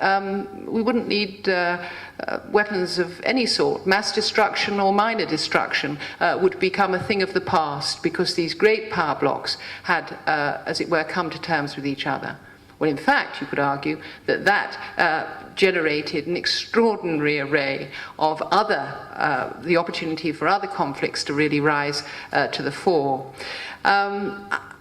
weapons of any sort. Mass destruction or minor destruction would become a thing of the past, because these great power blocks had, as it were, come to terms with each other. Well, in fact, you could argue that that generated an extraordinary array of the opportunity for other conflicts to really rise to the fore.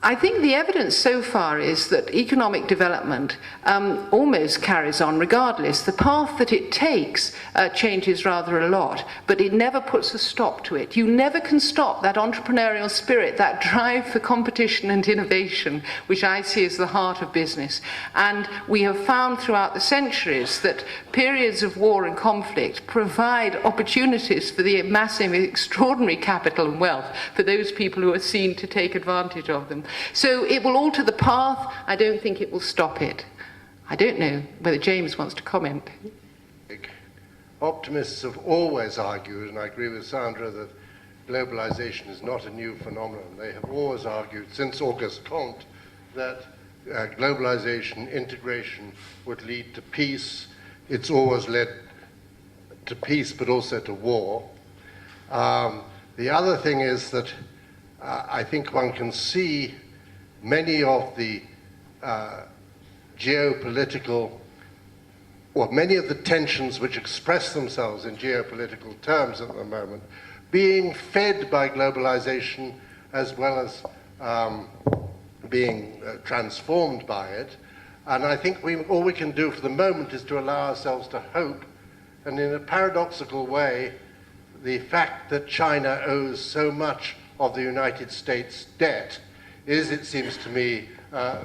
I think the evidence so far is that economic development almost carries on regardless. The path that it takes changes rather a lot, but it never puts a stop to it. You never can stop that entrepreneurial spirit, that drive for competition and innovation, which I see as the heart of business. And we have found throughout the centuries that periods of war and conflict provide opportunities for the amassing of extraordinary capital and wealth for those people who are seen to take advantage of them. So it will alter the path. I don't think it will stop it. I don't know whether James wants to comment.
Optimists have always argued, and I agree with Sandra, that globalization is not a new phenomenon. They have always argued, since Auguste Comte, that globalization, integration would lead to peace. It's always led to peace, but also to war. The other thing is that I think one can see many of the geopolitical, or many of the tensions which express themselves in geopolitical terms at the moment, being fed by globalization as well as being transformed by it. And I think all we can do for the moment is to allow ourselves to hope, and in a paradoxical way, the fact that China owes so much of the United States debt is, it seems to me,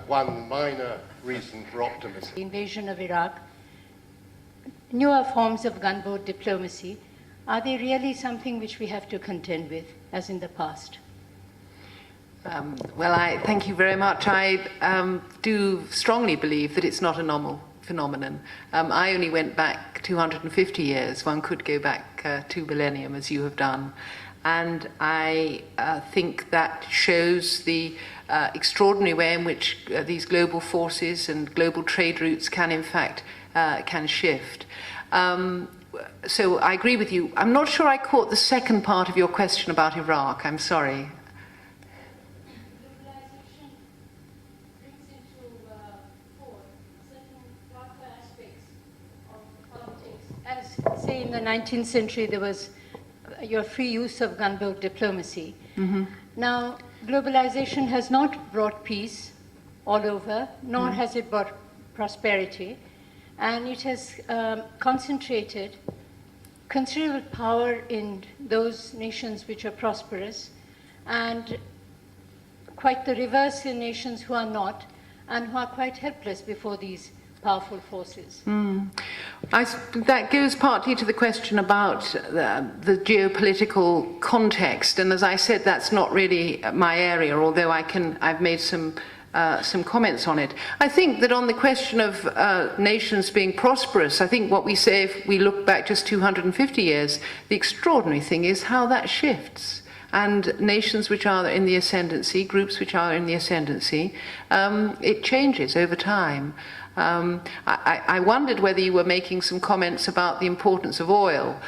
one minor reason for optimism.
The invasion of Iraq, newer forms of gunboat diplomacy, are they really something which we have to contend with, as in the past?
Well, I thank you very much. I do strongly believe that it's not a normal phenomenon. I only went back 250 years. One could go back 2 millennium, as you have done. And I think that shows the extraordinary way in which these global forces and global trade routes can, in fact, can shift. So I agree with you. I'm not sure I caught the second part of your question about Iraq. I'm sorry.
Globalization brings into fore certain darker aspects of politics. As, say, in the 19th century, there was your free use of gunboat diplomacy. Mm-hmm. Now, globalization has not brought peace all over, nor has it brought prosperity, and it has concentrated considerable power in those nations which are prosperous, and quite the reverse in nations who are not, and who are quite helpless before these powerful forces.
That goes partly to the question about the geopolitical context, and as I said, that's not really my area, although I've made some comments on it. I think that on the question of nations being prosperous, I think what we say, if we look back just 250 years, the extraordinary thing is how that shifts. And nations which are in the ascendancy, groups which are in the ascendancy, it changes over time. I wondered whether you were making some comments about the importance of oil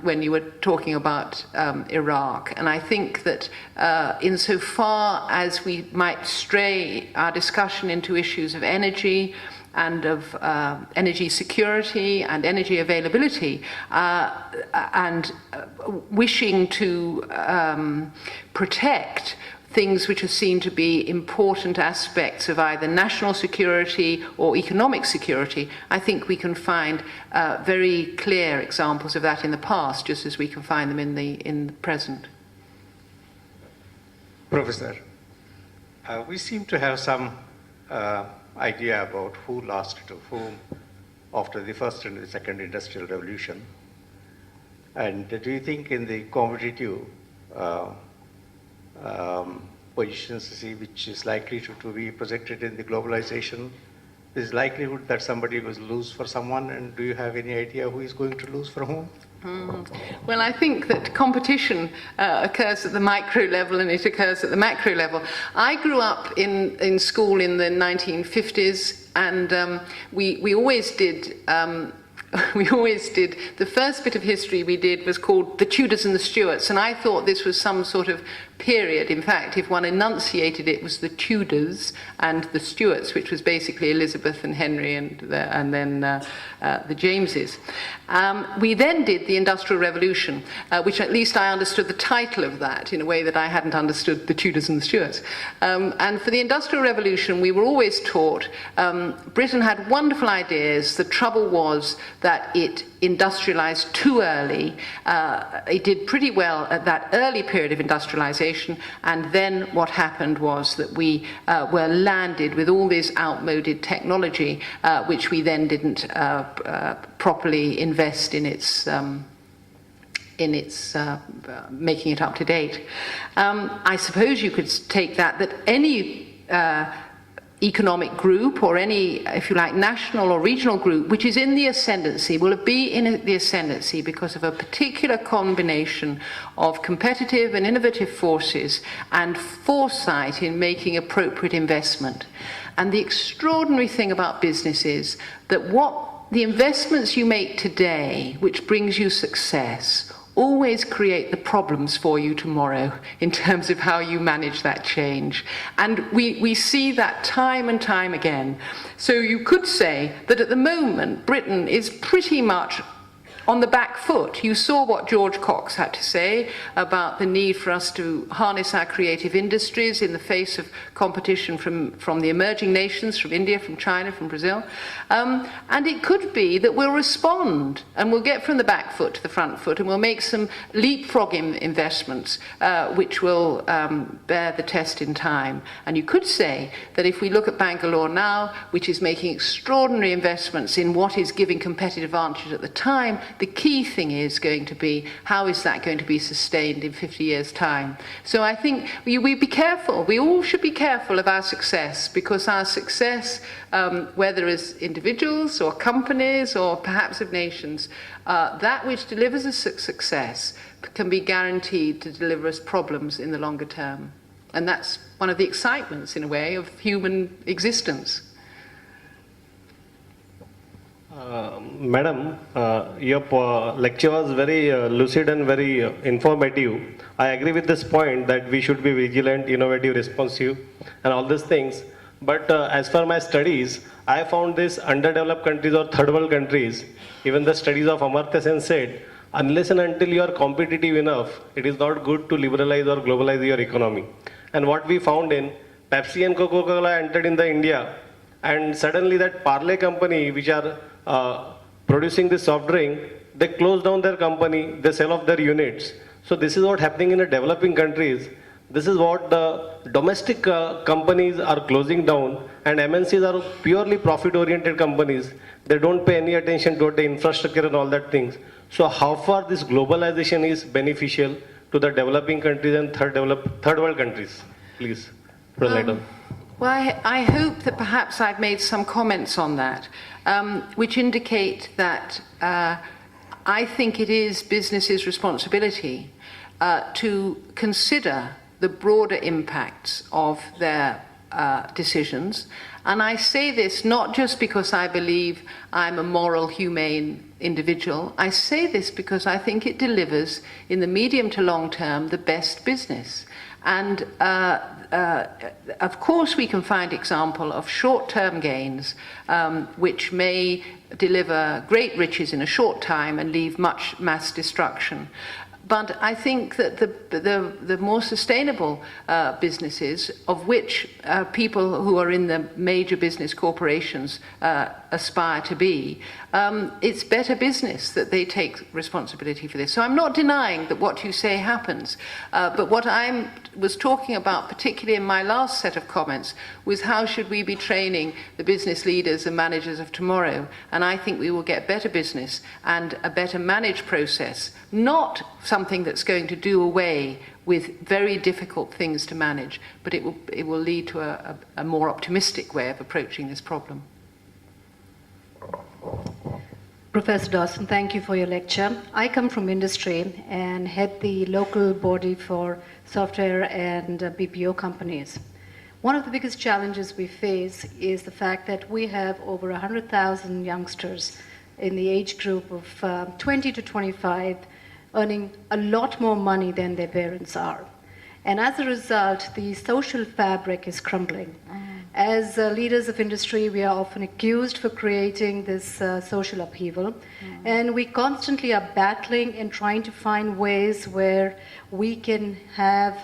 when you were talking about Iraq. And I think that insofar as we might stray our discussion into issues of energy and of energy security and energy availability, and wishing to protect things which are seen to be important aspects of either national security or economic security, I think we can find very clear examples of that in the past, just as we can find them in the present.
Professor, we seem to have some idea about who lost to whom after the first and the second industrial revolution. And do you think in the competitive positions, which is likely to be projected in the globalization, is likelihood that somebody will lose for someone, and do you have any idea who is going to lose for whom?
Well, I think that competition occurs at the micro level and it occurs at the macro level. I grew up in school in the 1950s, and we always did. The first bit of history we did was called the Tudors and the Stuarts, and I thought this was some sort of period. In fact, if one enunciated it, was the Tudors and the Stuarts, which was basically Elizabeth and Henry and then the Jameses. We then did the Industrial Revolution, which at least I understood the title of that in a way that I hadn't understood the Tudors and the Stuarts. And for the Industrial Revolution, we were always taught Britain had wonderful ideas. The trouble was that it industrialized too early. It did pretty well at that early period of industrialization, and then what happened was that we were landed with all this outmoded technology, which we then didn't properly invest in its making it up to date. I suppose you could take that any economic group or any, if you like, national or regional group which is in the ascendancy will be in the ascendancy because of a particular combination of competitive and innovative forces and foresight in making appropriate investment. And the extraordinary thing about business is that what the investments you make today, which brings you success, always create the problems for you tomorrow in terms of how you manage that change. And we see that time and time again. So you could say that at the moment, Britain is pretty much on the back foot. You saw what George Cox had to say about the need for us to harness our creative industries in the face of competition from the emerging nations, from India, from China, from Brazil. And it could be that we'll respond and we'll get from the back foot to the front foot and we'll make some leapfrogging investments which will bear the test in time. And you could say that if we look at Bangalore now, which is making extraordinary investments in what is giving competitive advantage at the time, the key thing is going to be, how is that going to be sustained in 50 years' time? So I think we be careful. We all should be careful of our success, because our success, whether as individuals or companies or perhaps of nations, that which delivers us success can be guaranteed to deliver us problems in the longer term. And that's one of the excitements, in a way, of human existence.
Madam, your lecture was very lucid and very informative. I agree with this point that we should be vigilant, innovative, responsive, and all these things. But as per my studies, I found these underdeveloped countries or third world countries, even the studies of Amartya Sen said, unless and until you are competitive enough, it is not good to liberalize or globalize your economy. And what we found in Pepsi and Coca-Cola entered in the India, and suddenly that Parle company, which are producing this soft drink, they close down their company, they sell off their units. So this is what happening in the developing countries. This is what the domestic companies are closing down, and MNCs are purely profit-oriented companies. They don't pay any attention to the infrastructure and all that things. So how far this globalization is beneficial to the developing countries and third world countries? Please, put a light on.
Well, I hope that perhaps I've made some comments on that, which indicate that I think it is businesses' responsibility to consider the broader impacts of their decisions. And I say this not just because I believe I'm a moral, humane individual. I say this because I think it delivers, in the medium to long term, the best business. And of course, we can find example of short-term gains, which may deliver great riches in a short time and leave much mass destruction. But I think that the more sustainable businesses, of which people who are in the major business corporations aspire to be, it's better business that they take responsibility for this. So I'm not denying that what you say happens, but what I was talking about, particularly in my last set of comments, was how should we be training the business leaders and managers of tomorrow? And I think we will get better business and a better managed process, not something that's going to do away with very difficult things to manage, but it will lead to a more optimistic way of approaching this problem.
Professor Dawson, thank you for your lecture. I come from industry and head the local body for software and BPO companies. One of the biggest challenges we face is the fact that we have over 100,000 youngsters in the age group of 20 to 25 earning a lot more money than their parents are. And as a result, the social fabric is crumbling. As leaders of industry, we are often accused for creating this social upheaval. And we constantly are battling and trying to find ways where we can have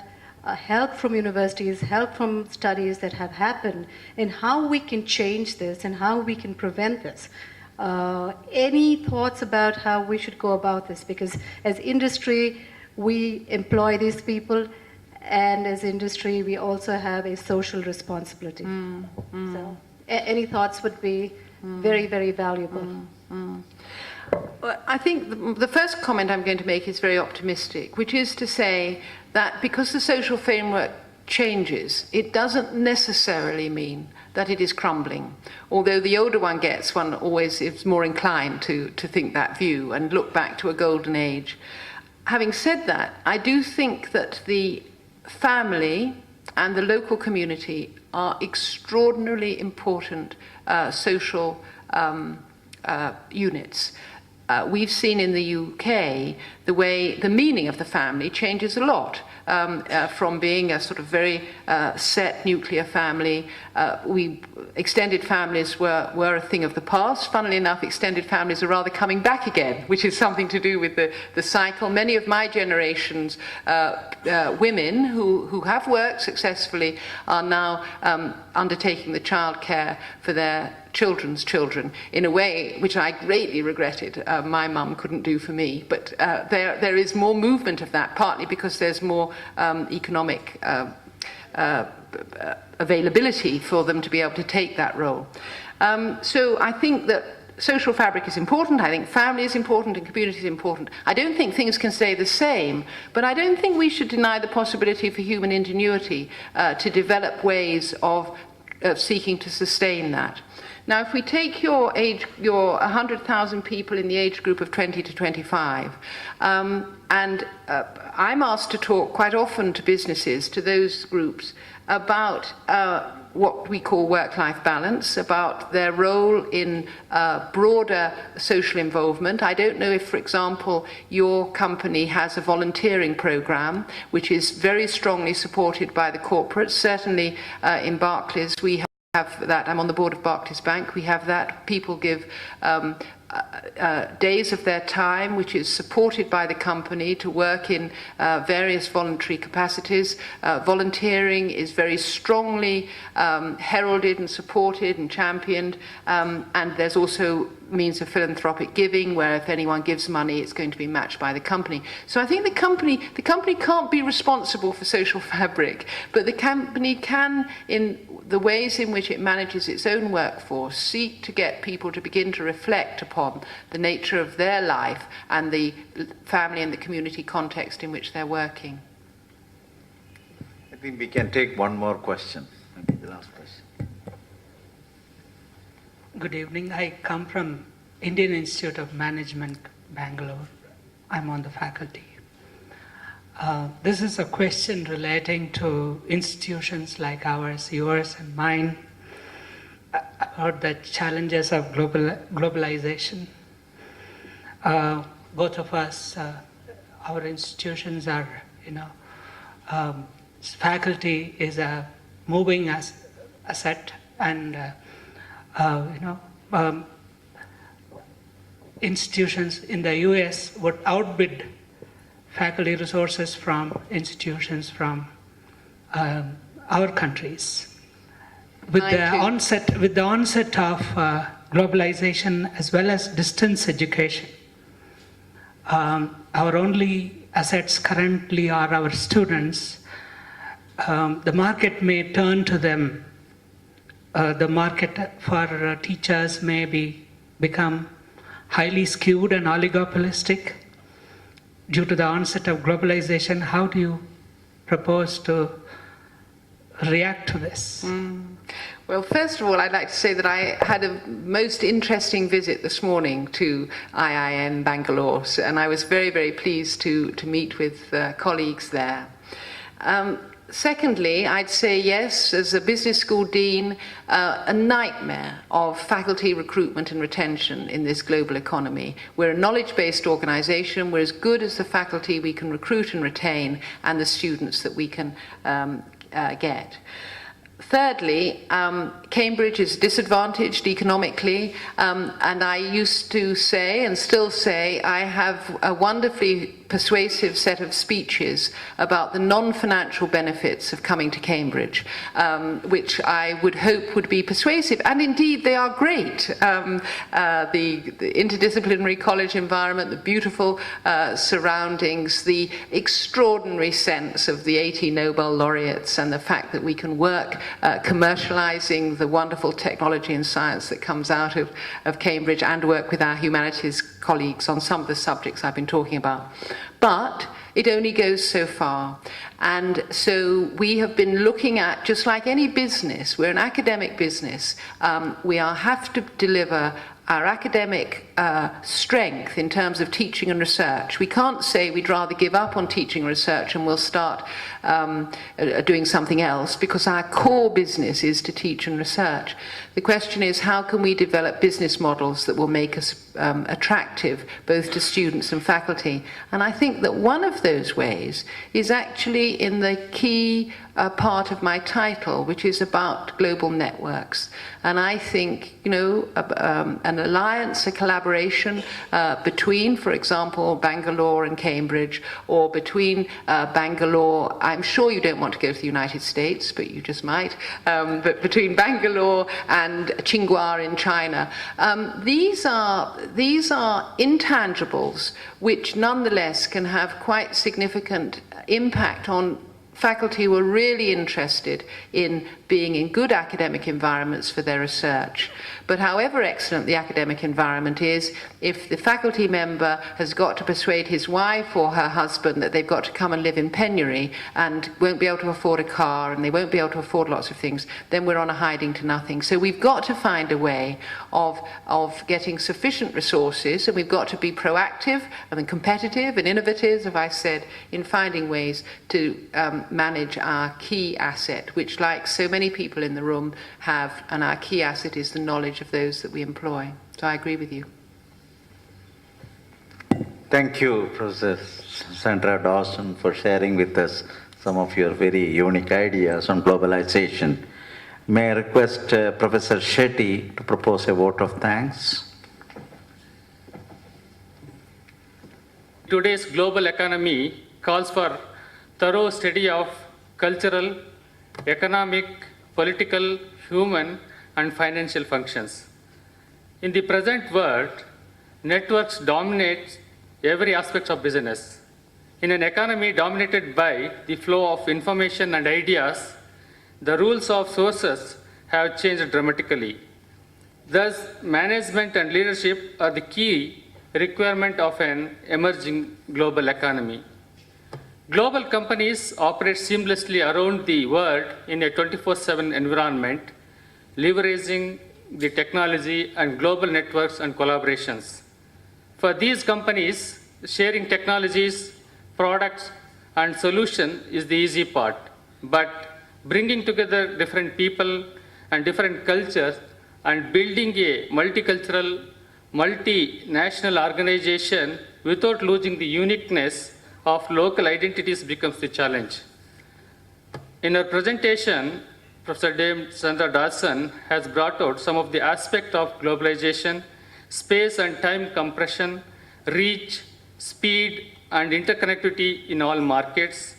help from universities, help from studies that have happened, and how we can change this and how we can prevent this. Any thoughts about how we should go about this? Because as industry, we employ these people, and as industry, we also have a social responsibility. So any thoughts would be very, very valuable.
Well, I think the first comment I'm going to make is very optimistic, which is to say that because the social framework changes, it doesn't necessarily mean that it is crumbling. Although the older one gets, one always is more inclined to think that view and look back to a golden age. Having said that, I do think that the family and the local community are extraordinarily important social units. We've seen in the UK the way the meaning of the family changes a lot. From being a sort of very set nuclear family, extended families were a thing of the past. Funnily enough, extended families are rather coming back again, which is something to do with the cycle. Many of my generation's women who have worked successfully are now undertaking the childcare for their children's children in a way which I greatly regretted my mum couldn't do for me. But there is more movement of that, partly because there's more economic availability for them to be able to take that role. So I think that social fabric is important. I think family is important and community is important. I don't think things can stay the same, but I don't think we should deny the possibility for human ingenuity to develop ways of seeking to sustain that. Now, if we take your 100,000 people in the age group of 20 to 25, and I'm asked to talk quite often to businesses, to those groups, about what we call work-life balance, about their role in broader social involvement. I don't know if, for example, your company has a volunteering program, which is very strongly supported by the corporates. Certainly in Barclays, we have that. I'm on the board of Barclays Bank. We have that. People give days of their time, which is supported by the company, to work in various voluntary capacities. Volunteering is very strongly heralded and supported and championed, and there's also means of philanthropic giving, where if anyone gives money, it's going to be matched by the company. So I think the company can't be responsible for social fabric, but the company can, in the ways in which it manages its own workforce, seek to get people to begin to reflect upon the nature of their life and the family and the community context in which they're working.
I think we can take one more question. Maybe the last question.
Good evening. I come from Indian Institute of Management, Bangalore. I'm on the faculty. This is a question relating to institutions like ours, yours and mine, about the challenges of globalization. Both of us, our institutions are, faculty is a moving asset, and institutions in the US would outbid faculty resources from institutions from our countries. With the onset of globalization as well as distance education, our only assets currently are our students. The market may turn to them. The market for teachers may become highly skewed and oligopolistic due to the onset of globalization. How do you propose to react to this?
Well, first of all, I'd like to say that I had a most interesting visit this morning to IIM Bangalore, and I was very, very pleased to meet with colleagues there. Secondly, I'd say yes, as a business school dean, a nightmare of faculty recruitment and retention in this global economy. We're a knowledge-based organization. We're as good as the faculty we can recruit and retain and the students that we can get. Thirdly, Cambridge is disadvantaged economically, and I used to say, and still say, I have a wonderfully persuasive set of speeches about the non-financial benefits of coming to Cambridge, which I would hope would be persuasive, and indeed they are great. The interdisciplinary college environment, the beautiful surroundings, the extraordinary sense of the 80 Nobel laureates, and the fact that we can work commercializing the wonderful technology and science that comes out of Cambridge, and work with our humanities colleagues on some of the subjects I've been talking about. But it only goes so far. And so we have been looking at, just like any business, we're an academic business, we have to deliver our academic strength in terms of teaching and research. We can't say we'd rather give up on teaching and research and we'll start doing something else, because our core business is to teach and research. The question is, how can we develop business models that will make us attractive both to students and faculty? And I think that one of those ways is actually in the key part of my title, which is about global networks. And I think, you know, an alliance, a collaboration between, for example, Bangalore and Cambridge, or between Bangalore, I'm sure you don't want to go to the United States, but you just might, but between Bangalore and Tsinghua in China. These are intangibles which nonetheless can have quite significant impact on faculty who are really interested in being in good academic environments for their research. But however excellent the academic environment is, if the faculty member has got to persuade his wife or her husband that they've got to come and live in penury and won't be able to afford a car and they won't be able to afford lots of things, then we're on a hiding to nothing. So we've got to find a way of getting sufficient resources, and we've got to be proactive and competitive and innovative, as I said, in finding ways to manage our key asset, which, like so many people in the room, have, and our key asset is the knowledge of those that we employ. So I agree with you.
Thank you, Professor Sandra Dawson, for sharing with us some of your very unique ideas on globalization. May I request Professor Shetty to propose a vote of thanks?
Today's global economy calls for thorough study of cultural, economic, political, human, and financial functions. In the present world, networks dominate every aspect of business. In an economy dominated by the flow of information and ideas, the rules of sources have changed dramatically. Thus, management and leadership are the key requirement of an emerging global economy. Global companies operate seamlessly around the world in a 24/7 environment, leveraging the technology and global networks and collaborations. For these companies, sharing technologies, products, and solutions is the easy part, but bringing together different people and different cultures and building a multicultural, multinational organization without losing the uniqueness of local identities becomes the challenge. In her presentation, Professor Dame Sandra Dawson has brought out some of the aspects of globalization: space and time compression, reach, speed, and interconnectivity in all markets,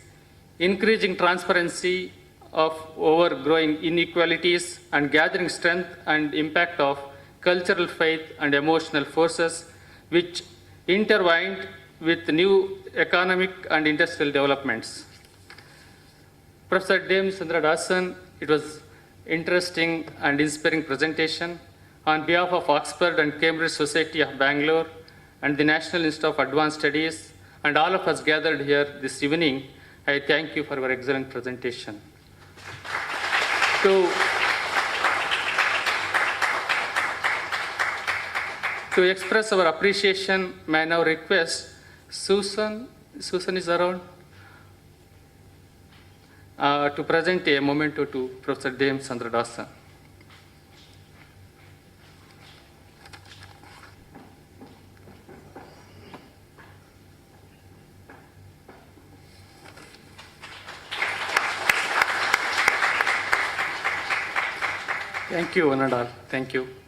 increasing transparency of overgrowing inequalities, and gathering strength and impact of cultural faith and emotional forces which intertwined with new economic and industrial developments. Professor Dame Sandra Dawson, it was interesting and inspiring presentation. On behalf of Oxford and Cambridge Society of Bangalore and the National Institute of Advanced Studies and all of us gathered here this evening, I thank you for your excellent presentation. To express our appreciation, may I now request Susan is around, to present a memento to Professor Dame Sandra Dawson. Thank you, one and all. Thank you.